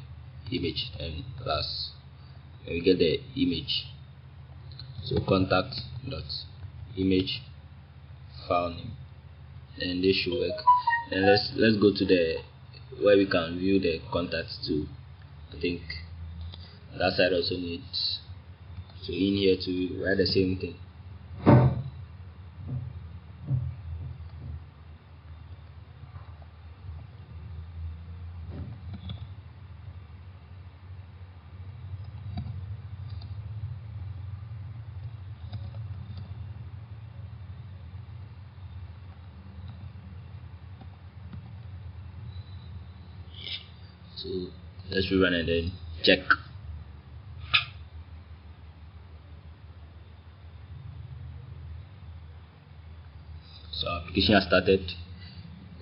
image, and plus we get the image. So contact dot image file name, and this should work. And let's go to the where we can view the contacts too. I think that side also needs, so in here to write the same thing. So let's rerun and then check. So our application has started.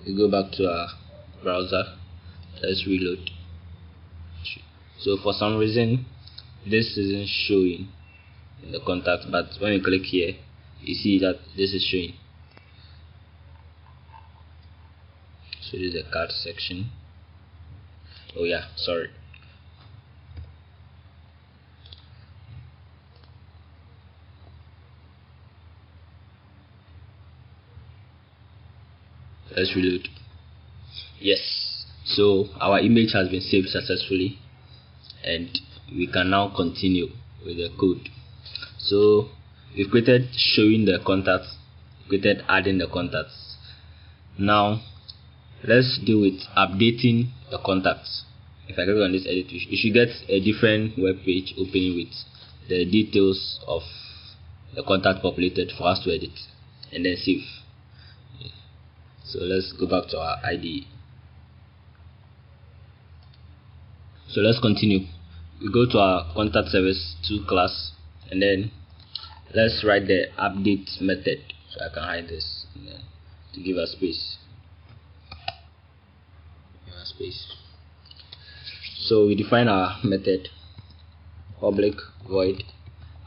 We go back to our browser. Let's reload. So for some reason this isn't showing in the contact, but when we click here, you see that this is showing. So this is the card section. Oh yeah, sorry. Let's reload. Yes, so our image has been saved successfully, and we can now continue with the code. So we've created showing the contacts, created adding the contacts. Now let's deal with updating the contacts. If I click on this edit, you should get a different web page opening with the details of the contact populated for us to edit and then save. So let's go back to our IDE. So let's continue. We go to our contact service 2 class, and then let's write the update method. So I can hide this and then to give us space. So we define our method public void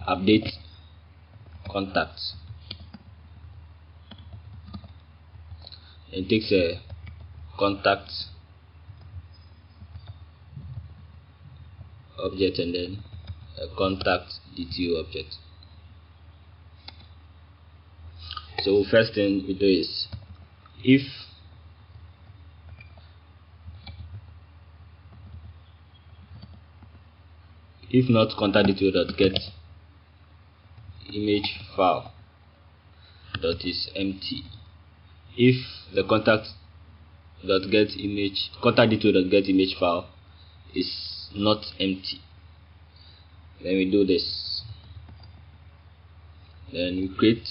update contacts. It takes a contact object and then a contact DTO object. So first thing we do is if not contact DTO dot get image file dot is empty. If the contact dot get image contact DTO dot get image file is not empty. Then we do this. Then we create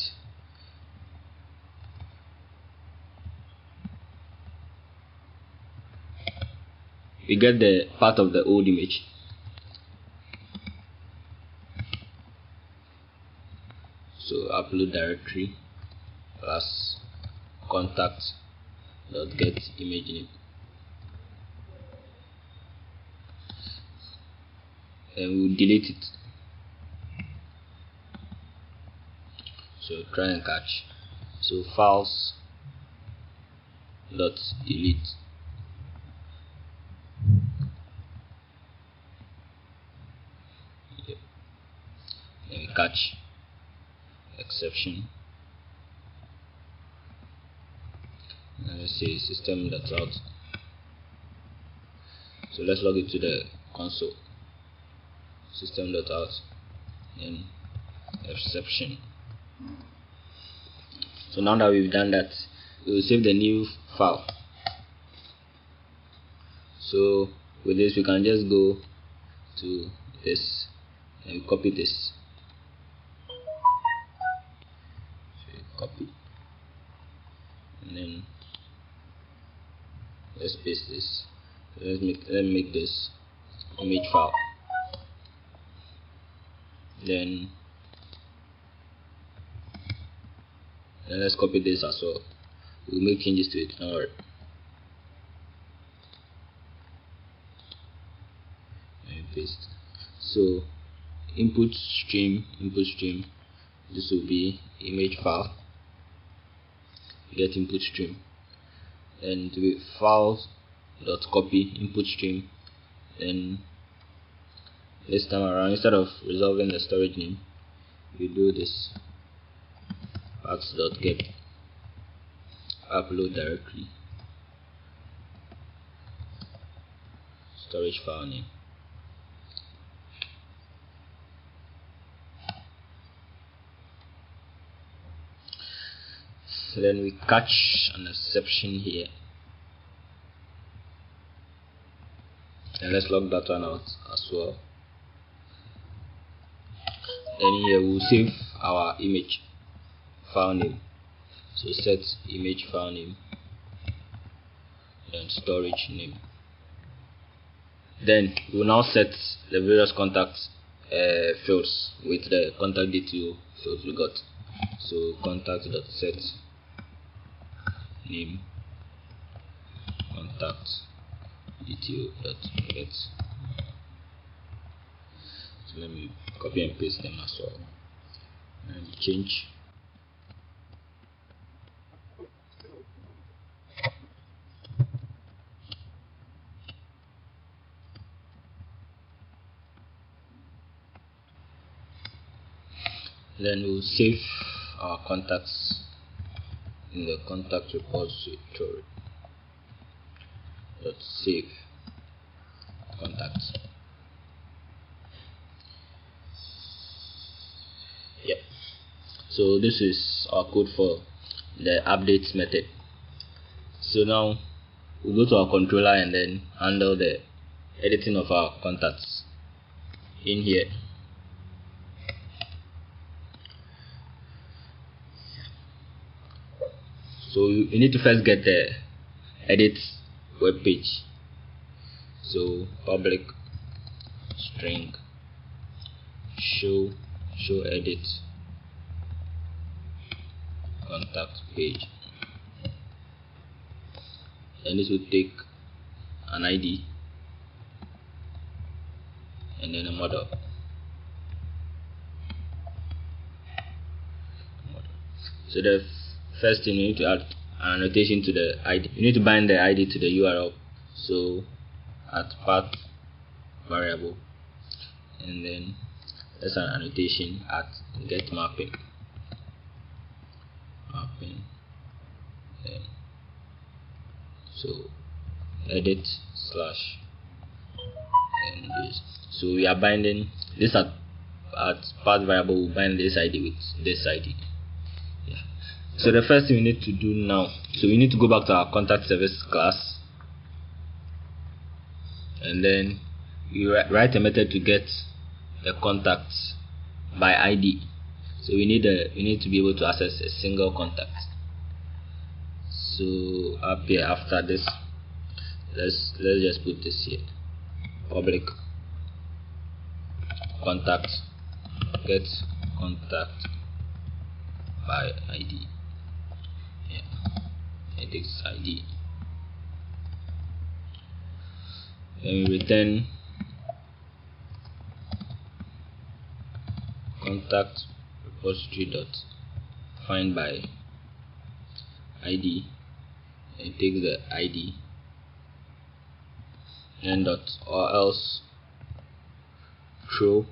we get the part of the old image. So upload directory plus contact dot get image name, and we'll delete it. So try and catch. So files dot delete. Yep. Then we catch exception. And let's say system.out. So let's log it to the console. System.out and exception. So now that we've done that, we will save the new file. So with this, we can just go to this and copy this. So copy, and then let's paste this. So let's make this image file. Then let's copy this as well. We'll make changes to it. Don't worry. And paste. So input stream. This will be image file. Get input stream, and with files dot copy input stream. Then this time around, instead of resolving the storage name, we do this paths.get upload directory storage file name. Then we catch an exception here, and let's log that one out as well. Then here we'll save our image file name. So set image file name and storage name. Then we'll now set the various contact fields with the contact detail fields we got. So contact.set name, contact detail.get. So let me copy and paste them as well and change. Then we'll save our contacts in the contact repository. Save contacts. Yep. So this is our code for the updates method. So now we'll go to our controller and then handle the editing of our contacts in here. So you need to first get the edit web page. So public string show edit contact page, and this will take an ID and then a model. So the first thing, you need to add an annotation to the ID. You need to bind the ID to the URL. So at path variable, and then there's an annotation at get mapping. Then so edit slash and this. So we are binding this at path variable. We bind this ID with this ID. So the first thing we need to do now, so we need to go back to our contact service class, and then you write a method to get the contacts by ID. So we need to be able to access a single contact. So up here after this, let's just put this here: public contact get contact by ID. It takes ID. Then we return contact repository dot find by ID. It takes the ID, then dot or else throw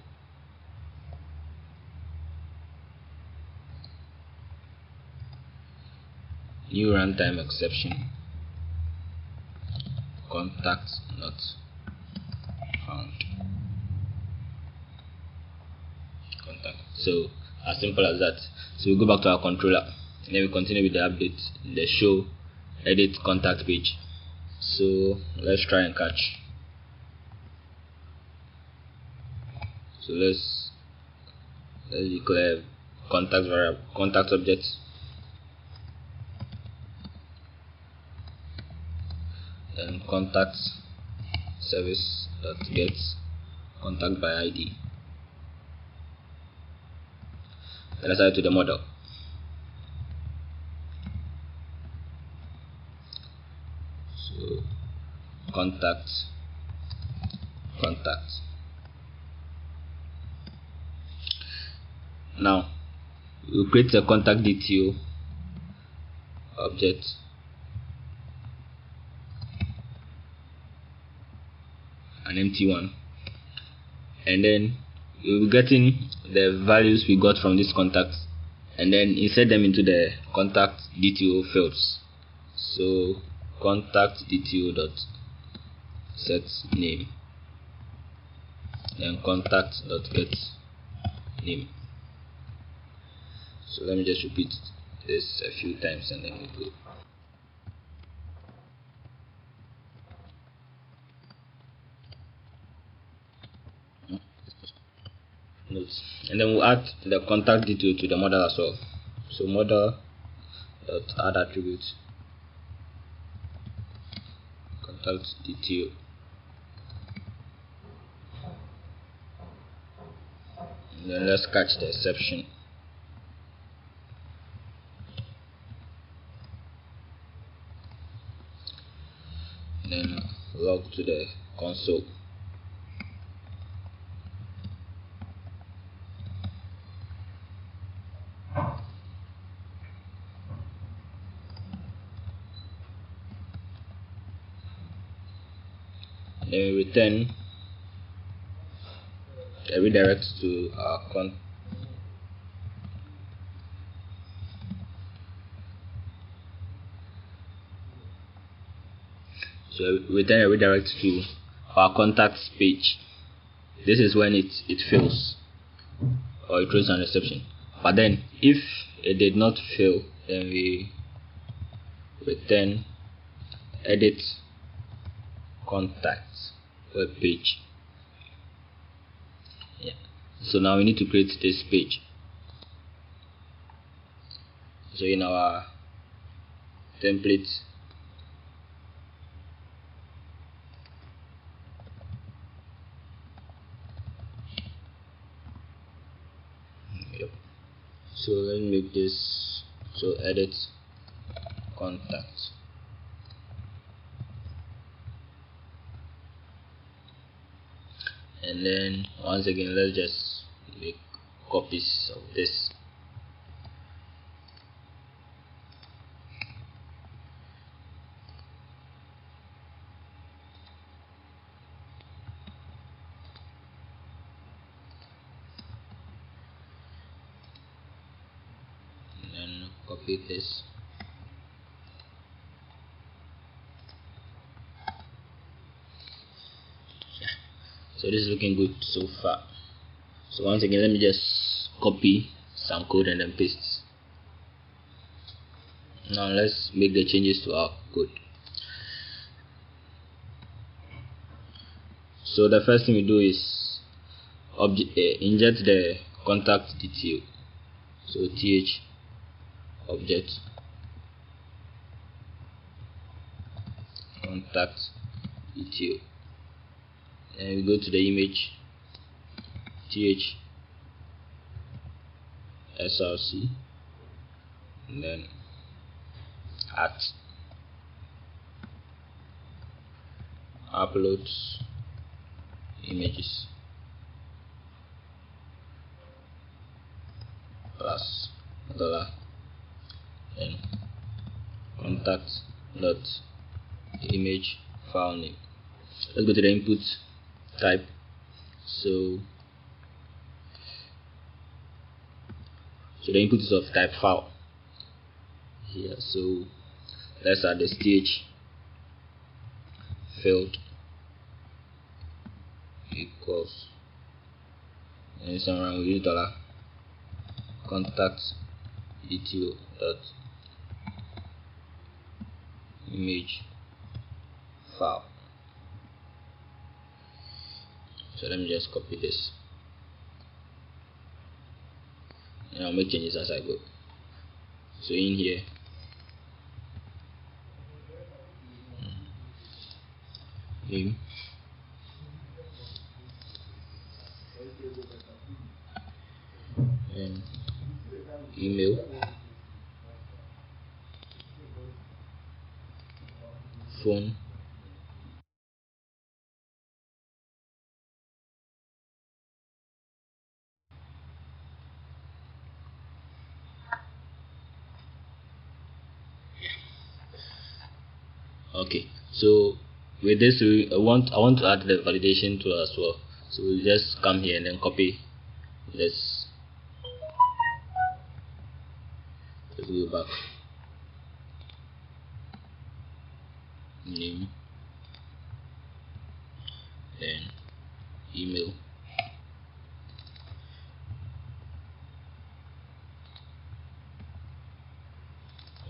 new runtime exception contact not found contact. So as simple as that. So we go back to our controller, and then we continue with the update, the show edit contact page. So let's try and catch. So let's declare contact variable contact object, and contact service dot get contact by ID. Let's add to the model. So contact. Now we'll create a contact detail object, an empty one, and then we'll be getting the values we got from this contact, and then insert them into the contact detail fields. So contact detail dot set name, then contact dot get name. So let me just repeat this a few times and then we go. Notes. And then we'll add the contact detail to the model as well. So model dot add attribute contact detail, and then let's catch the exception. And then log to the console. Then we return a redirect to our return a redirect to our contacts page. This is when it fails or it throws an exception. But then if it did not fail, then we return edit contacts web page. So now we need to create this page. So in our template, so let's make this, so edit contacts, and then once again let's just make copies of this. Copy this, so this is looking good so far. So once again let me just copy some code and then paste. Now let's make the changes to our code. So the first thing we do is inject the contact detail. So th object contact detail, and we go to the image th src, and then at upload images plus dollar and contact dot image file name. Let's go to the input type. So the input is of type file here. So let's add the stage field equals, and somewhere we use dollar contact detail dot image file. So let me just copy this, and I'll make changes as I go. So in here, name, and email, phone, okay. So with this, I want to add the validation tool as well. So we'll just come here and then copy this. Let's go back. Name, then email,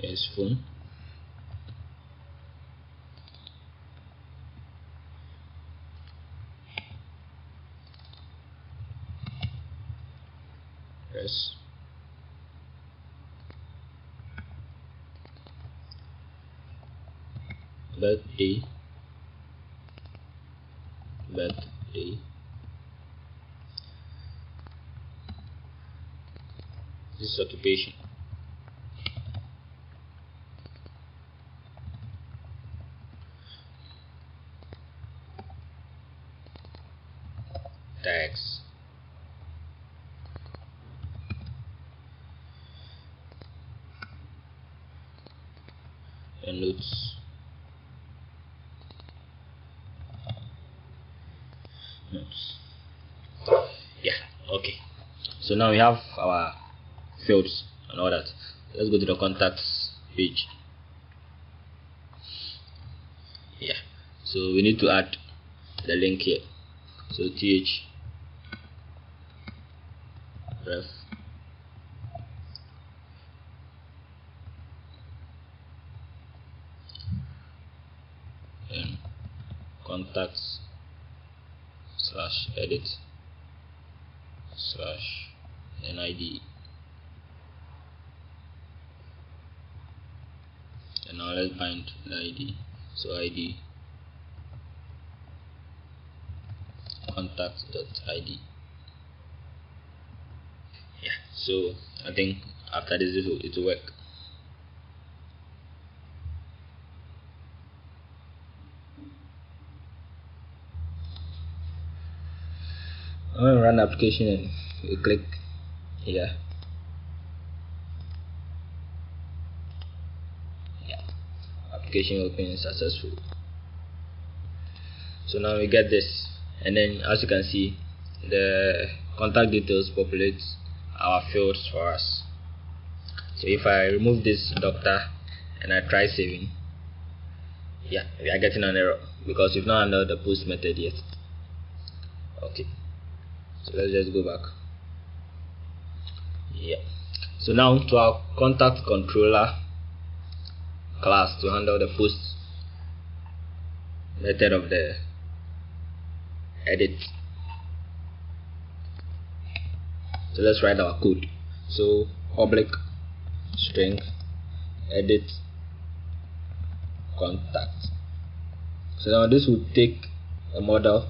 yes, phone, yes, birthday, this is occupation, tags, and notes. Yeah, okay. So now we have our fields and all that. Let's go to the contacts page. Yeah, so we need to add the link here. So th ref and contacts / edit / NID, and now let's bind the ID. So ID contact.id. Yeah, so I think after this it will work. I'm going to run the application and we click here. Yeah, application open successful. So now we get this, and then as you can see, the contact details populates our fields for us. So if I remove this doctor and I try saving, yeah, we are getting an error because we've not handled the post method yet. Okay, so let's just go back. Yeah, so now to our contact controller class to handle the post method of the edit. So let's write our code. So public string edit contact. So now this will take a model,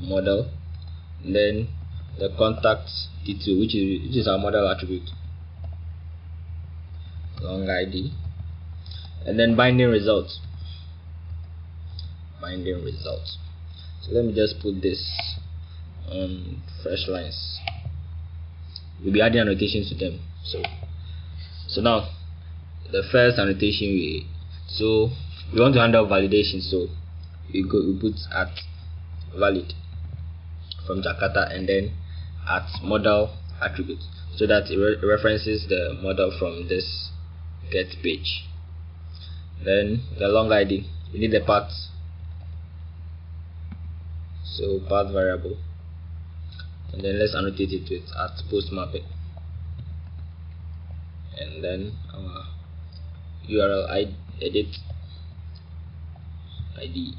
and then the contact detail, which is our model attribute, long ID, and then binding results. So let me just put this on fresh lines. We'll be adding annotations to them. So now the first annotation we want to handle validation, so we put at valid from Jakarta and then at model attribute, so that it references the model from this get page. Then the long ID, we need the path, so path variable, and then let's annotate it with at post mapping, and then our URL edit ID.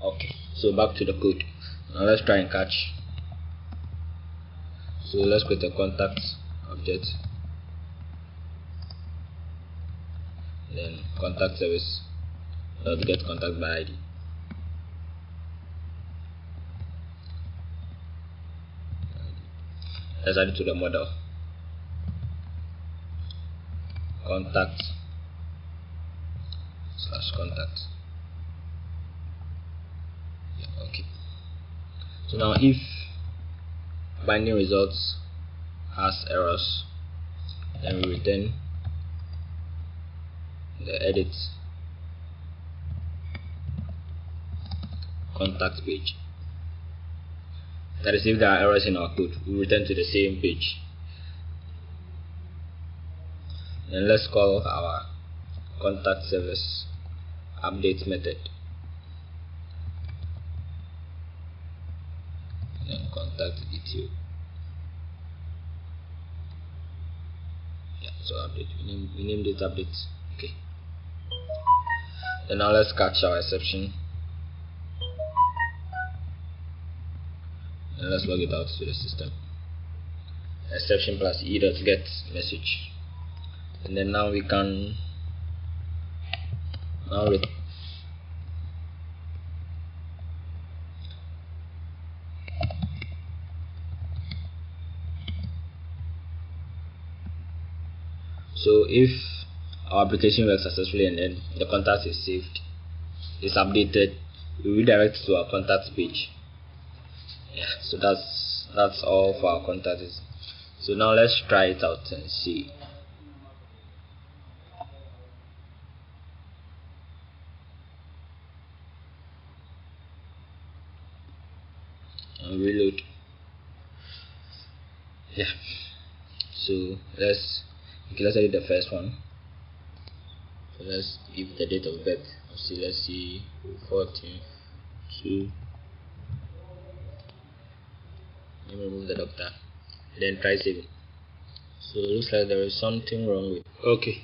Okay, so back to the code. Now let's try and catch. So let's create a contact object, then contact service get contact by ID. Let's add it to the model. Contact / contact. Yeah, okay. So now if binding results has errors, then we return the edit contact page. That is, if there are errors in our code, we return to the same page. And let's call our contact service update method, and contact detail. Yeah, so update. We named it update. Okay. And now let's catch our exception, and let's log it out to the system. Exception plus e.get message. And then now we can so if our application works successfully and then the contact is saved, is updated, we redirect to our contact page. Yeah, so that's all for our contact. So now let's try it out and see. And reload. Yeah, so let's edit the first one. So let's give the date of birth. Let's see 14th 2. Let me remove the doctor, then try saving. So it looks like there is something wrong with. Okay,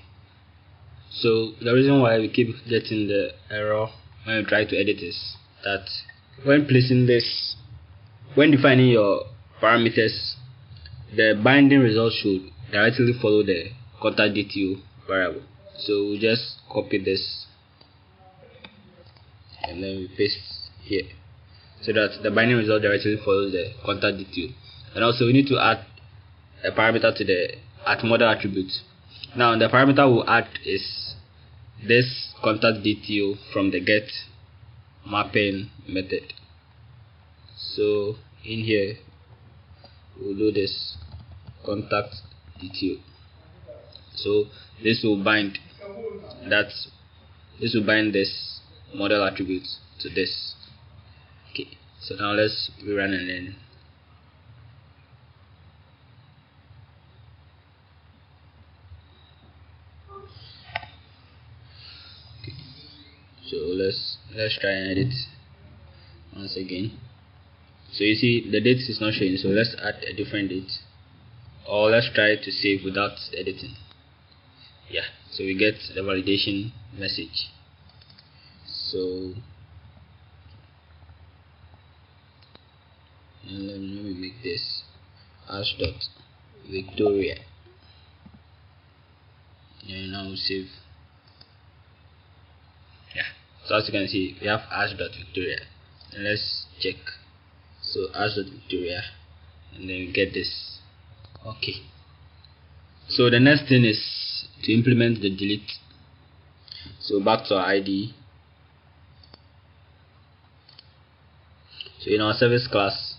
so the reason why we keep getting the error when we try to edit is that when defining your parameters, the binding result should directly follow the contact detail variable. So we just copy this and then we paste here, so that the binding result directly follows the contact detail. And also we need to add a parameter to the at model attribute. Now the parameter we'll add is this contact detail from the get mapping method. So in here we'll do this contact detail. So this will bind this model attribute to this. Okay, so now let's rerun and then so let's try and edit once again. So you see the date is not showing, so let's add a different date, or let's try to save without editing. Yeah, so we get the validation message. So and then let me make this hash dot victoria, and now we save. Yeah, so as you can see, we have hash dot victoria, and let's check. So hash dot victoria, and then we get this. Okay, so the next thing is to implement the delete. So back to our ID. So in our service class,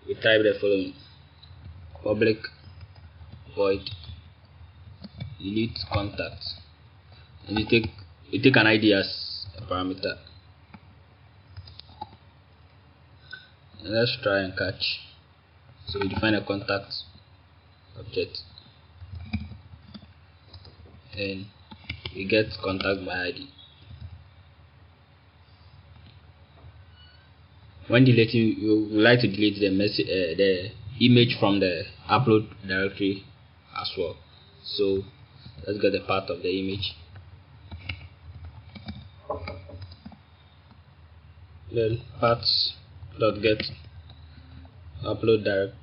we type the following: public void delete contact, and you take an ID as a parameter. And let's try and catch. So we define a contact object, and we get contact by ID. When deleting, you would like to delete the message, the image from the upload directory as well. So let's get the path of the image. Then paths.get upload direct,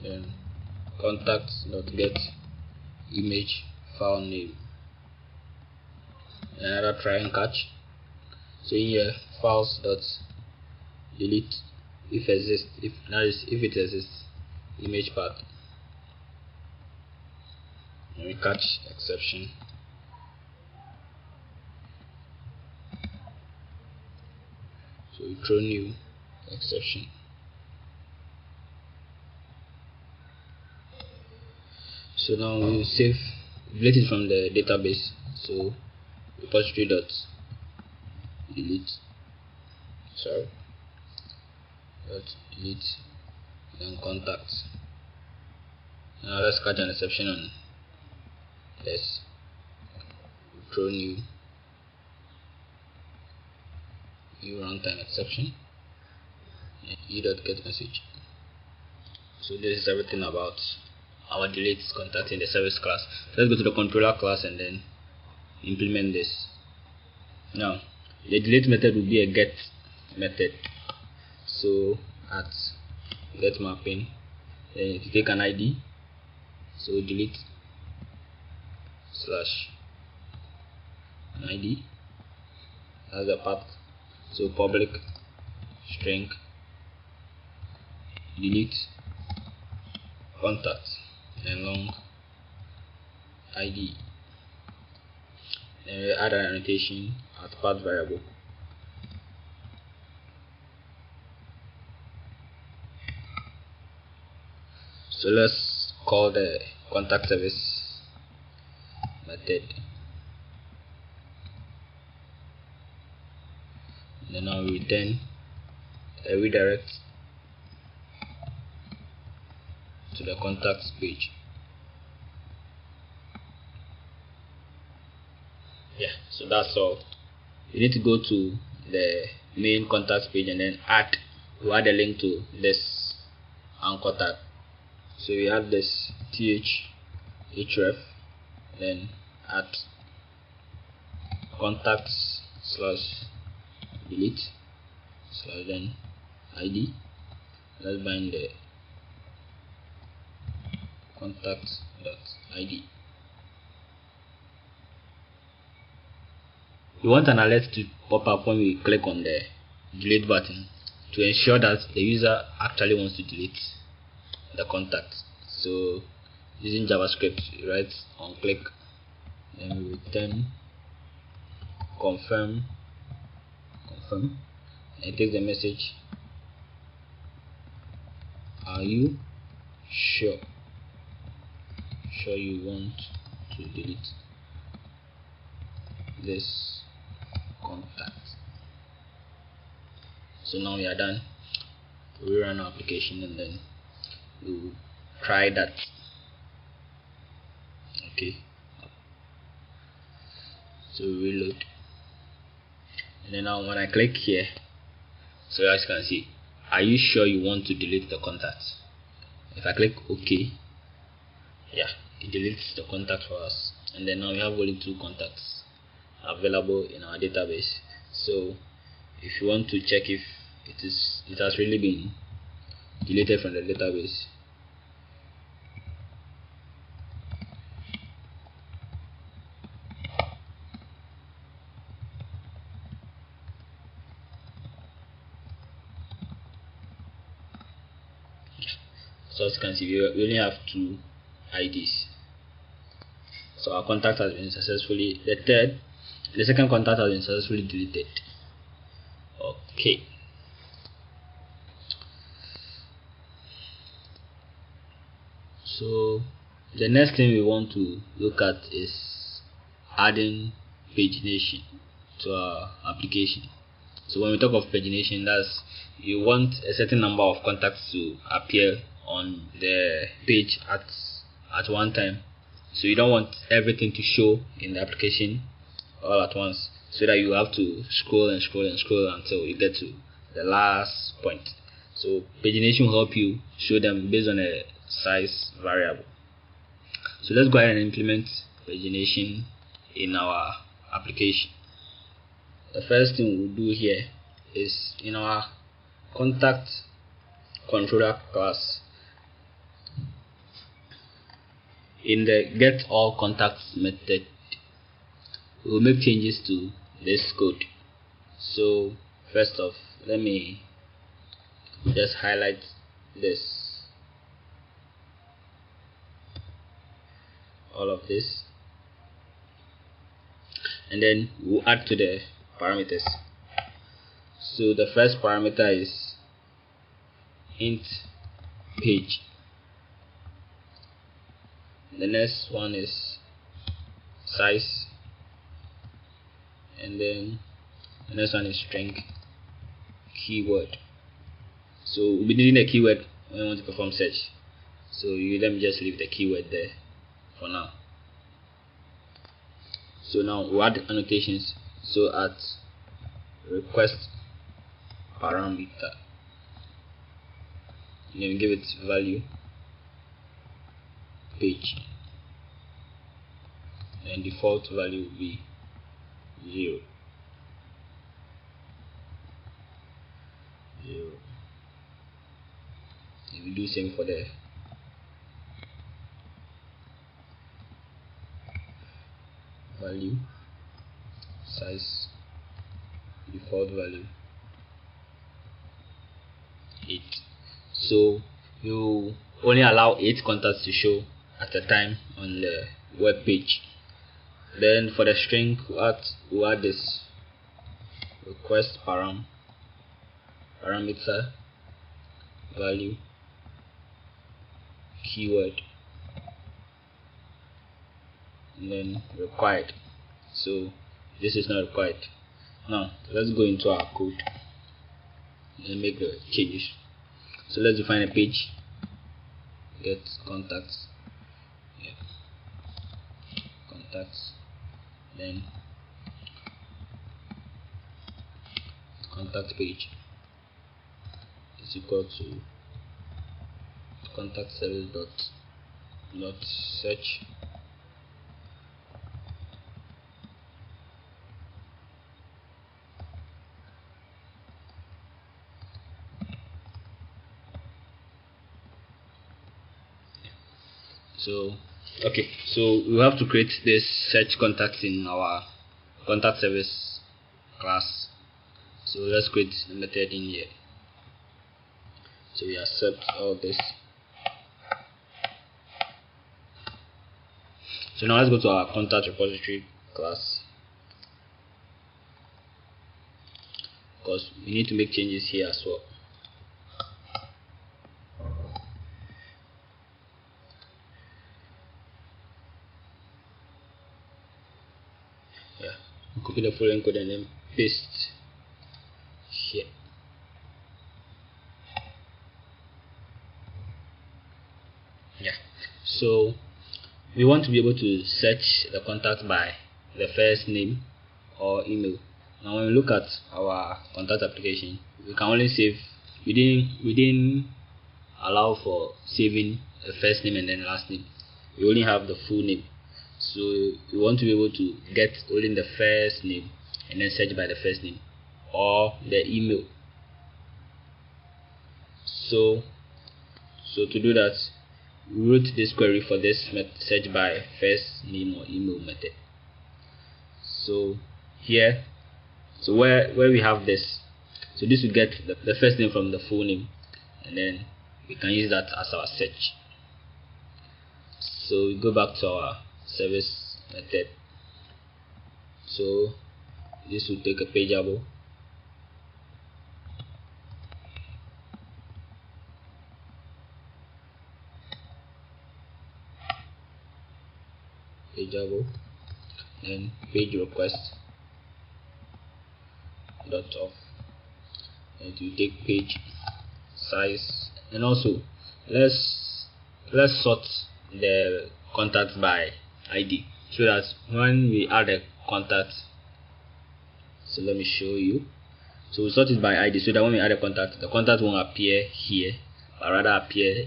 then contacts.get image file name. Another try and catch. So here files.delete if it exists image path, and we catch exception. So we throw new exception. So now we save, delete it from the database. So repository dot delete then contacts. Now let's catch an exception on this. Throw new runtime exception, e.get message. So this is everything about our delete contact in the service class. Let's go to the controller class and then implement this. Now the delete method will be a get method. So at get mapping, then if you take an ID, so delete slash an ID as a path. So public string delete contact and long ID. Then we add an annotation at path variable. So let's call the contact service method. Then now we return a redirect to the contacts page. Yeah, so that's all. You need to go to the main contacts page and then add a link to this anchor tag. So we add this href, then add contacts slash delete slash then ID. Let's bind the contacts.id. We want an alert to pop up when we click on the delete button to ensure that the user actually wants to delete the contact. So using JavaScript, you write on click, then we return confirm, and it takes the message, are you sure you want to delete this contact? So now we are done. We run our application and then we'll try that. Okay, so reload, and then now when I click here, so as you can see, are you sure you want to delete the contact? If I click OK, yeah, it deletes the contact for us, and then now we have only 2 contacts. available in our database. So if you want to check if it has really been deleted from the database, so as you can see, we only have 2 IDs. So our contact has been successfully, the second contact has been successfully deleted. Okay. So the next thing we want to look at is adding pagination to our application. So when we talk of pagination, that's you want a certain number of contacts to appear on the page at one time. So you don't want everything to show in the application all at once, so that you have to scroll and scroll and scroll until you get to the last point. So pagination will help you show them based on a size variable. So let's go ahead and implement pagination in our application. The first thing we'll do here is in our contact controller class, in the get all contacts method, we'll make changes to this code. So first off, let me just highlight this, all of this, and then we'll add to the parameters. So the first parameter is int page, the next one is size, and then the next one is string keyword. So we'll be needing a keyword when we want to perform search, so let me just leave the keyword there for now. So now we'll add annotations. So at request parameter, and then give it value page, and default value will be 0. And we do same for the value size, default value 8. So you only allow 8 contacts to show at a time on the web page. Then for the string, we'll add this request parameter value keyword, and then required. So this is not required. Now let's go into our code and make the changes. So let's define a page, get contacts, contacts, then contact page is equal to contact service dot search So okay, so we have to create this search contacts in our contact service class. So let's create a method in here. So we accept all this. So now let's go to our contact repository class, because we need to make changes here as well. Copy the following code and then paste here. So we want to be able to search the contact by the first name or email. Now when we look at our contact application, we can only save, we didn't allow for saving the first name and then last name. We only have the full name. So we want to be able to get only the first name and then search by the first name or the email. So to do that, we wrote this query for this search by first name or email method. So here, so where we have this, so this will get the first name from the full name, and then we can use that as our search. So we go back to our service method. So this will take a pageable. And page request dot off, and to take page size. And also let's sort the contacts by ID, so that when we add a contact, so let me show you. So we sort it by ID, so that when we add a contact, the contact won't appear here but rather appear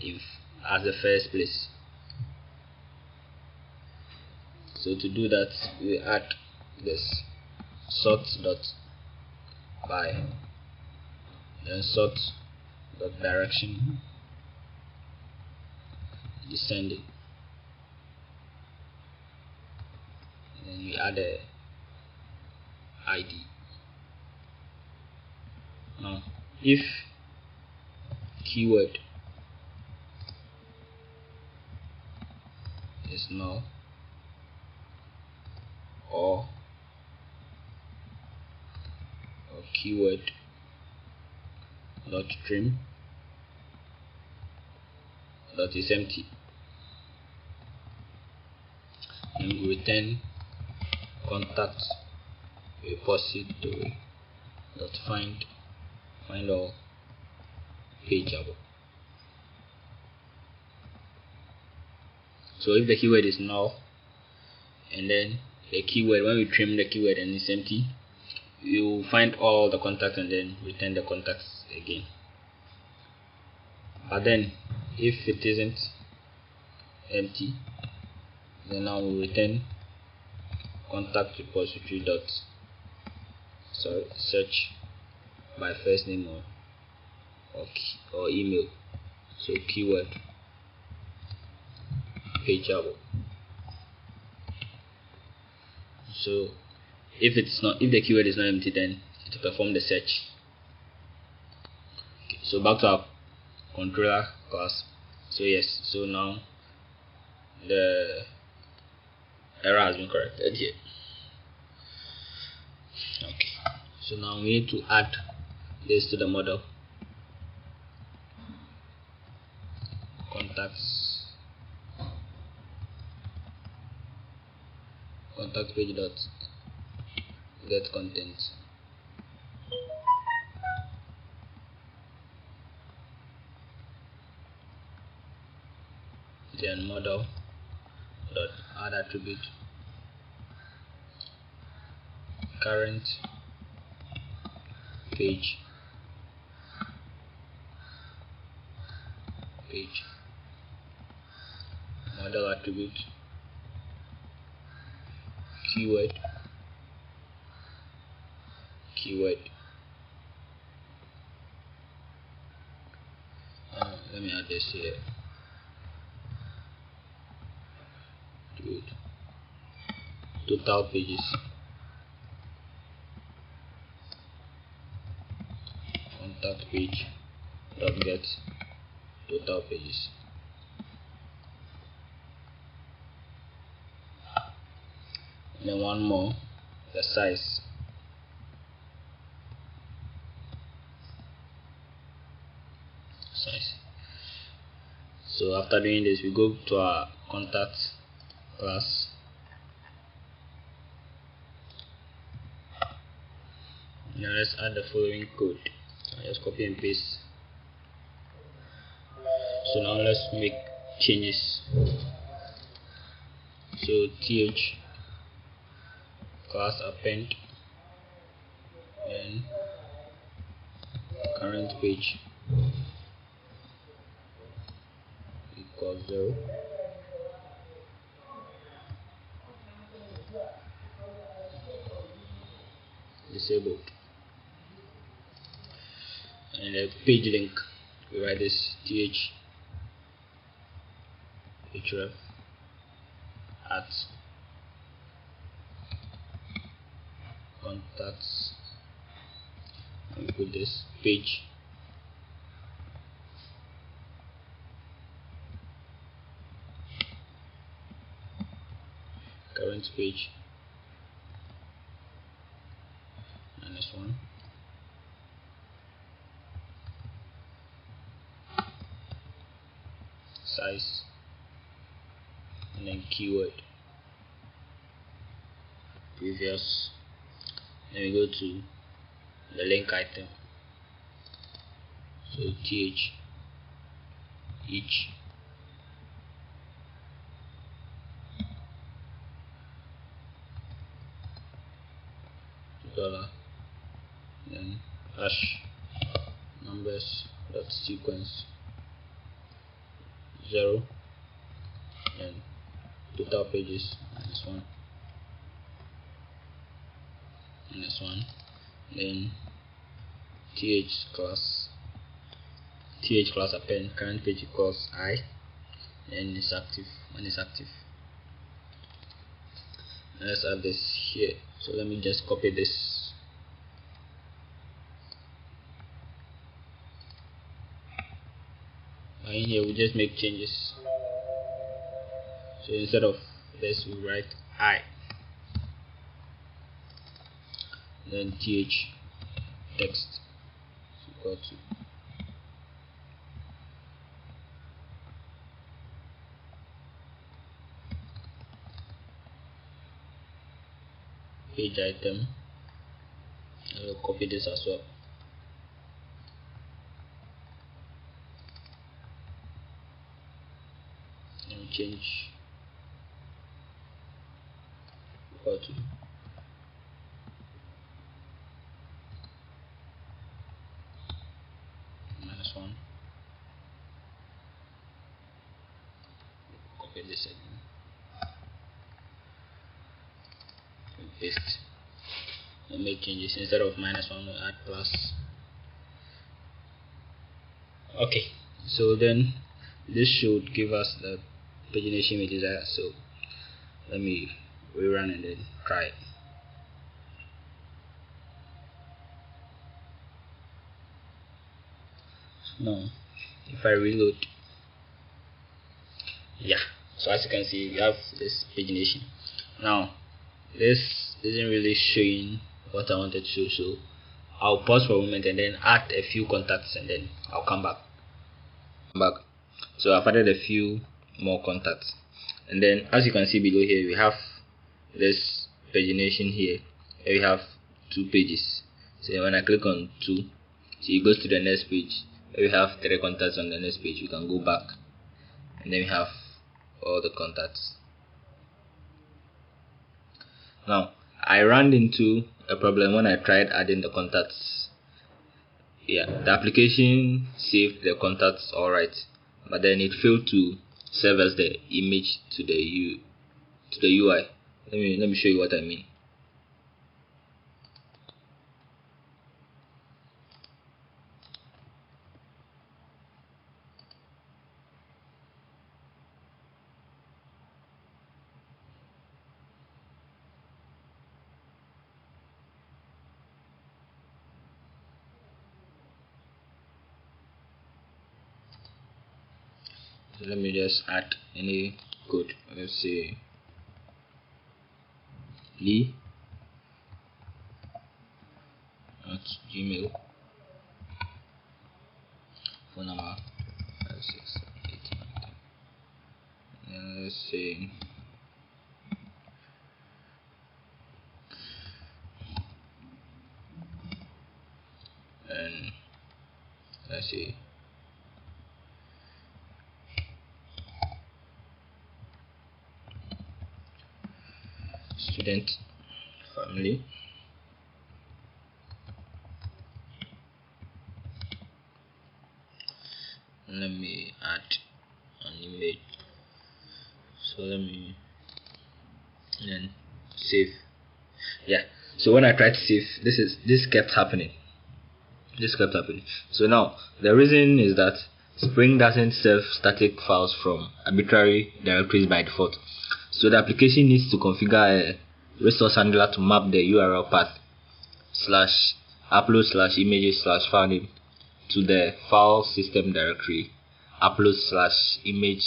as the first place. So to do that, we add this sort dot by, then sort dot direction descending, and then we add a ID. Now if keyword is null or keyword dot trim that is empty, and we return contact repository dot find all pageable. So if the keyword is null and then the keyword, when we trim the keyword and it's empty, you find all the contacts and then return the contacts again. But then if it isn't empty, then now we return contact repository dot search by first name or email. So keyword pageable. So if the keyword is not empty, then it will perform the search. Okay, so back to our controller class. So yes, so now the error has been corrected here. Okay, so now we need to add this to the model. Contact page dot get content, then model dot add attribute current page model attribute keyword let me add this here. Good. Total pages, contact page dot get total pages, and then one more, the size. So after doing this, we go to our contact class. Now let's add the following code. I just copy and paste. So now let's make changes. So th class append, then current page equals 0, disabled. And the page link, we write this href at contacts, and we put this page current page -1 size, and then keyword previous. Then we go to the link item, so each $, then hash numbers dot sequence 0, and total pages -1, then th class append current page equals I, and it's active when it's active. And let's add this here, so let me just copy this. And in here we just make changes. So instead of this we write I, then th text is equal to page item. I will copy this as well. Let me change equal to -1. Copy this again and paste, and make changes. Instead of -1 we'll add plus. Okay, so then this should give us the pagination we desire. So let me rerun and then try it. Now if I reload, yeah, so as you can see we have this pagination. Now this isn't really showing what I wanted to show, so I'll pause for a moment and then add a few contacts, and then I'll come back. So I've added a few more contacts, and then as you can see below here we have this pagination here. Here we have 2 pages. So when I click on 2, so it goes to the next page. Here we have 3 contacts on the next page. We can go back, and then we have all the contacts. Now I ran into a problem when I tried adding the contacts. Yeah, the application saved the contacts alright, but then it failed to serve as the image to the UI. Let me show you what I mean. So let me just add any code. Let's say Lee at Gmail, phone number 56889, and let's say and let's say student family, let me add an image. So let me then save. Yeah, So when I tried to save, this kept happening. So now the reason is that Spring doesn't save static files from arbitrary directories by default. So the application needs to configure a resource handler to map the URL path /upload/images/filename to the file system directory upload/image/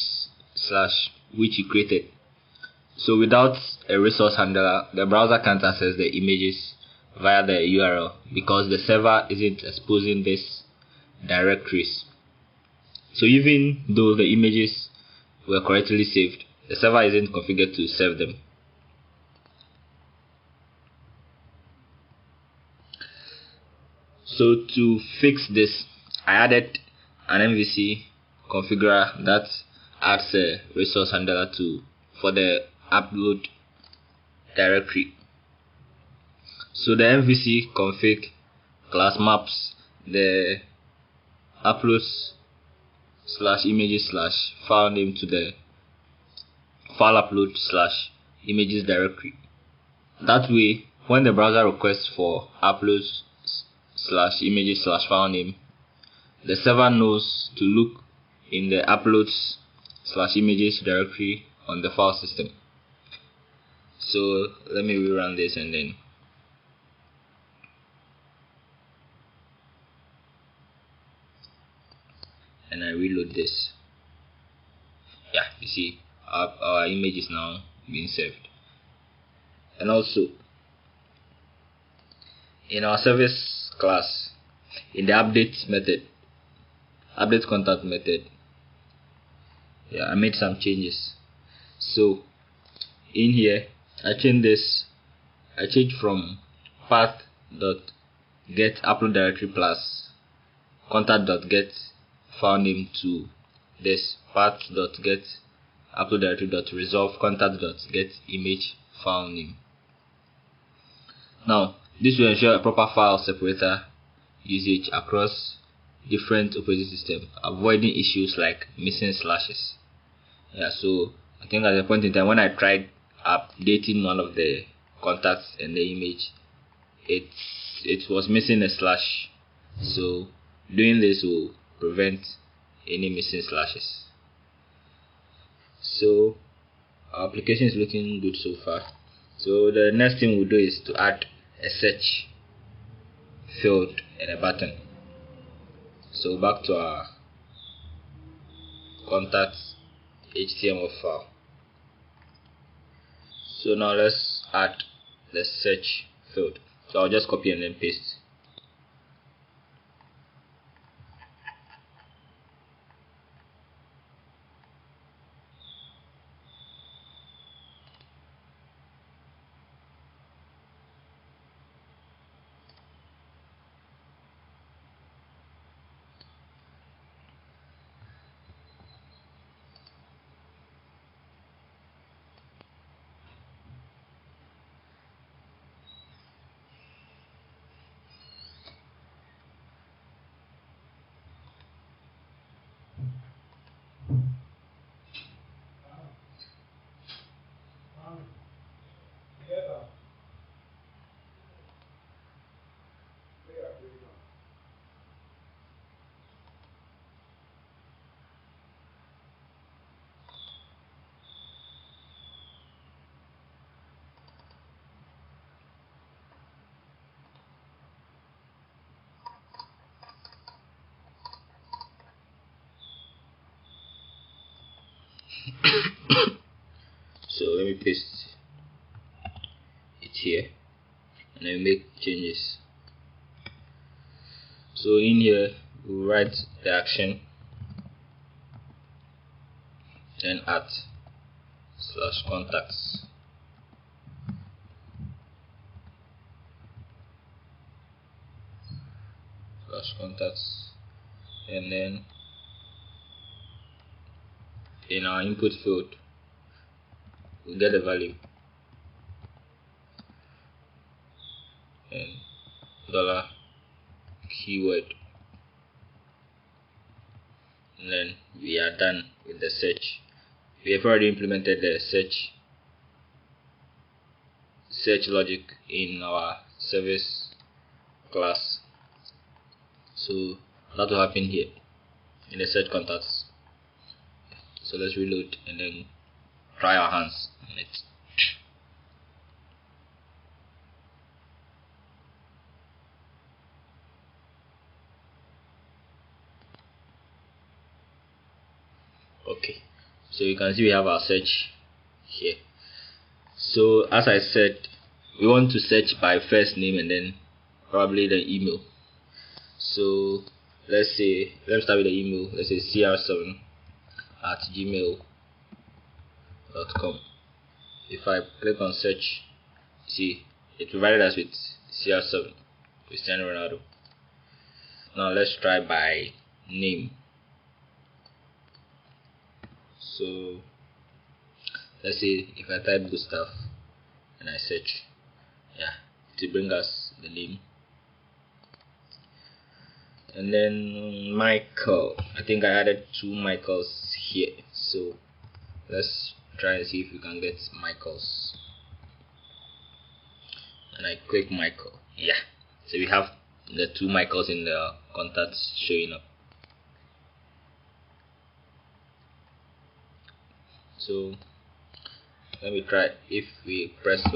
which you created. So without a resource handler, the browser can't access the images via the URL because the server isn't exposing these directories. So even though the images were correctly saved, the server isn't configured to save them. So to fix this, I added an MVC configurer that adds a resource handler for the upload directory. So the MVC config class maps the uploads/images/filename to the file upload/images directory. That way, when the browser requests for uploads/images/filename, the server knows to look in the uploads/images directory on the file system. So let me rerun this and I reload this. Yeah, you see our image is now being saved. And also in our service class, in the update contact method, I made some changes. So in here I changed from path.get upload directory plus contact.get file name to this path.get upload directory resolve contact.get image file name. Now this will ensure a proper file separator usage across different operating systems, avoiding issues like missing slashes. So I think at the point in time when I tried updating one of the contacts and the image, it was missing a slash. So doing this will prevent any missing slashes. So our application is looking good so far. So the next thing we'll do is to add a search field and a button. So back to our contacts HTML file. So now let's add the search field. So I'll just copy and then paste. So let me paste it here and then make changes. So in here we'll write the action, then add /contacts and then in our input field we'll get the value and $keyword, and then we are done with the search. We have already implemented the search search logic in our service class. So that will happen here in the search contacts. So let's reload and then try our hands on it. Okay, so you can see we have our search here. So as I said, we want to search by first name and then probably the email. So let's start with the email. Let's say cr7@gmail.com. If I click on search, see it provided us with CR7, Cristiano Ronaldo. Now let's try by name. So let's say if I type Gustav and I search, it will bring us the name. And then Michael, I think I added 2 Michaels here, so let's try and see if we can get Michaels. And I click Michael, so we have the 2 Michaels in the contacts showing up. So let me try. If we search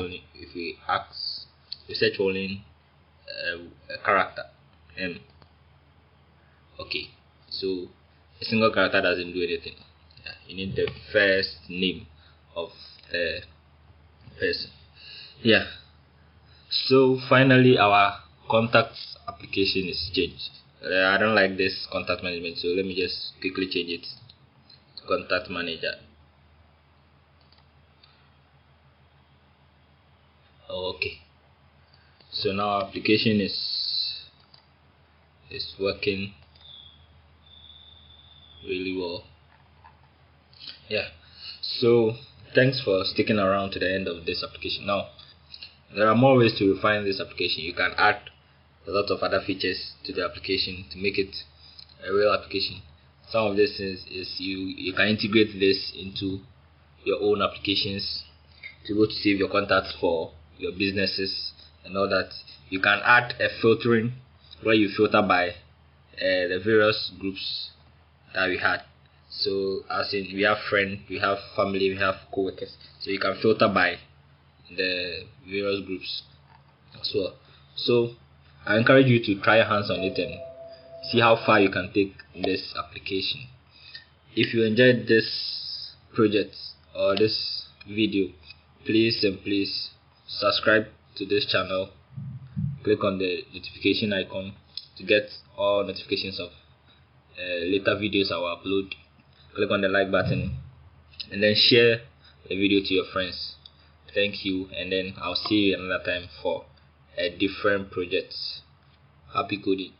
only a character M. Okay, so a single character doesn't do anything. You need the first name of the person. So finally our contacts application is changed. I don't like this contact management, so let me just quickly change it to contact manager. Okay, so now our application is working really well. So thanks for sticking around to the end of this application. Now there are more ways to refine this application. You can add a lot of other features to the application to make it a real application. Some of this is you can integrate this into your own applications to be able to save your contacts for your businesses and all that. You can add a filtering where you filter by the various groups that we had. So as in we have friends, we have family, we have co-workers, so you can filter by the various groups as well. So I encourage you to try your hands on it and see how far you can take this application. If you enjoyed this project or this video, please subscribe to this channel. Click on the notification icon to get all notifications of later videos I will upload. Click on the like button and then share the video to your friends. Thank you, and then I'll see you another time for a different project. Happy coding.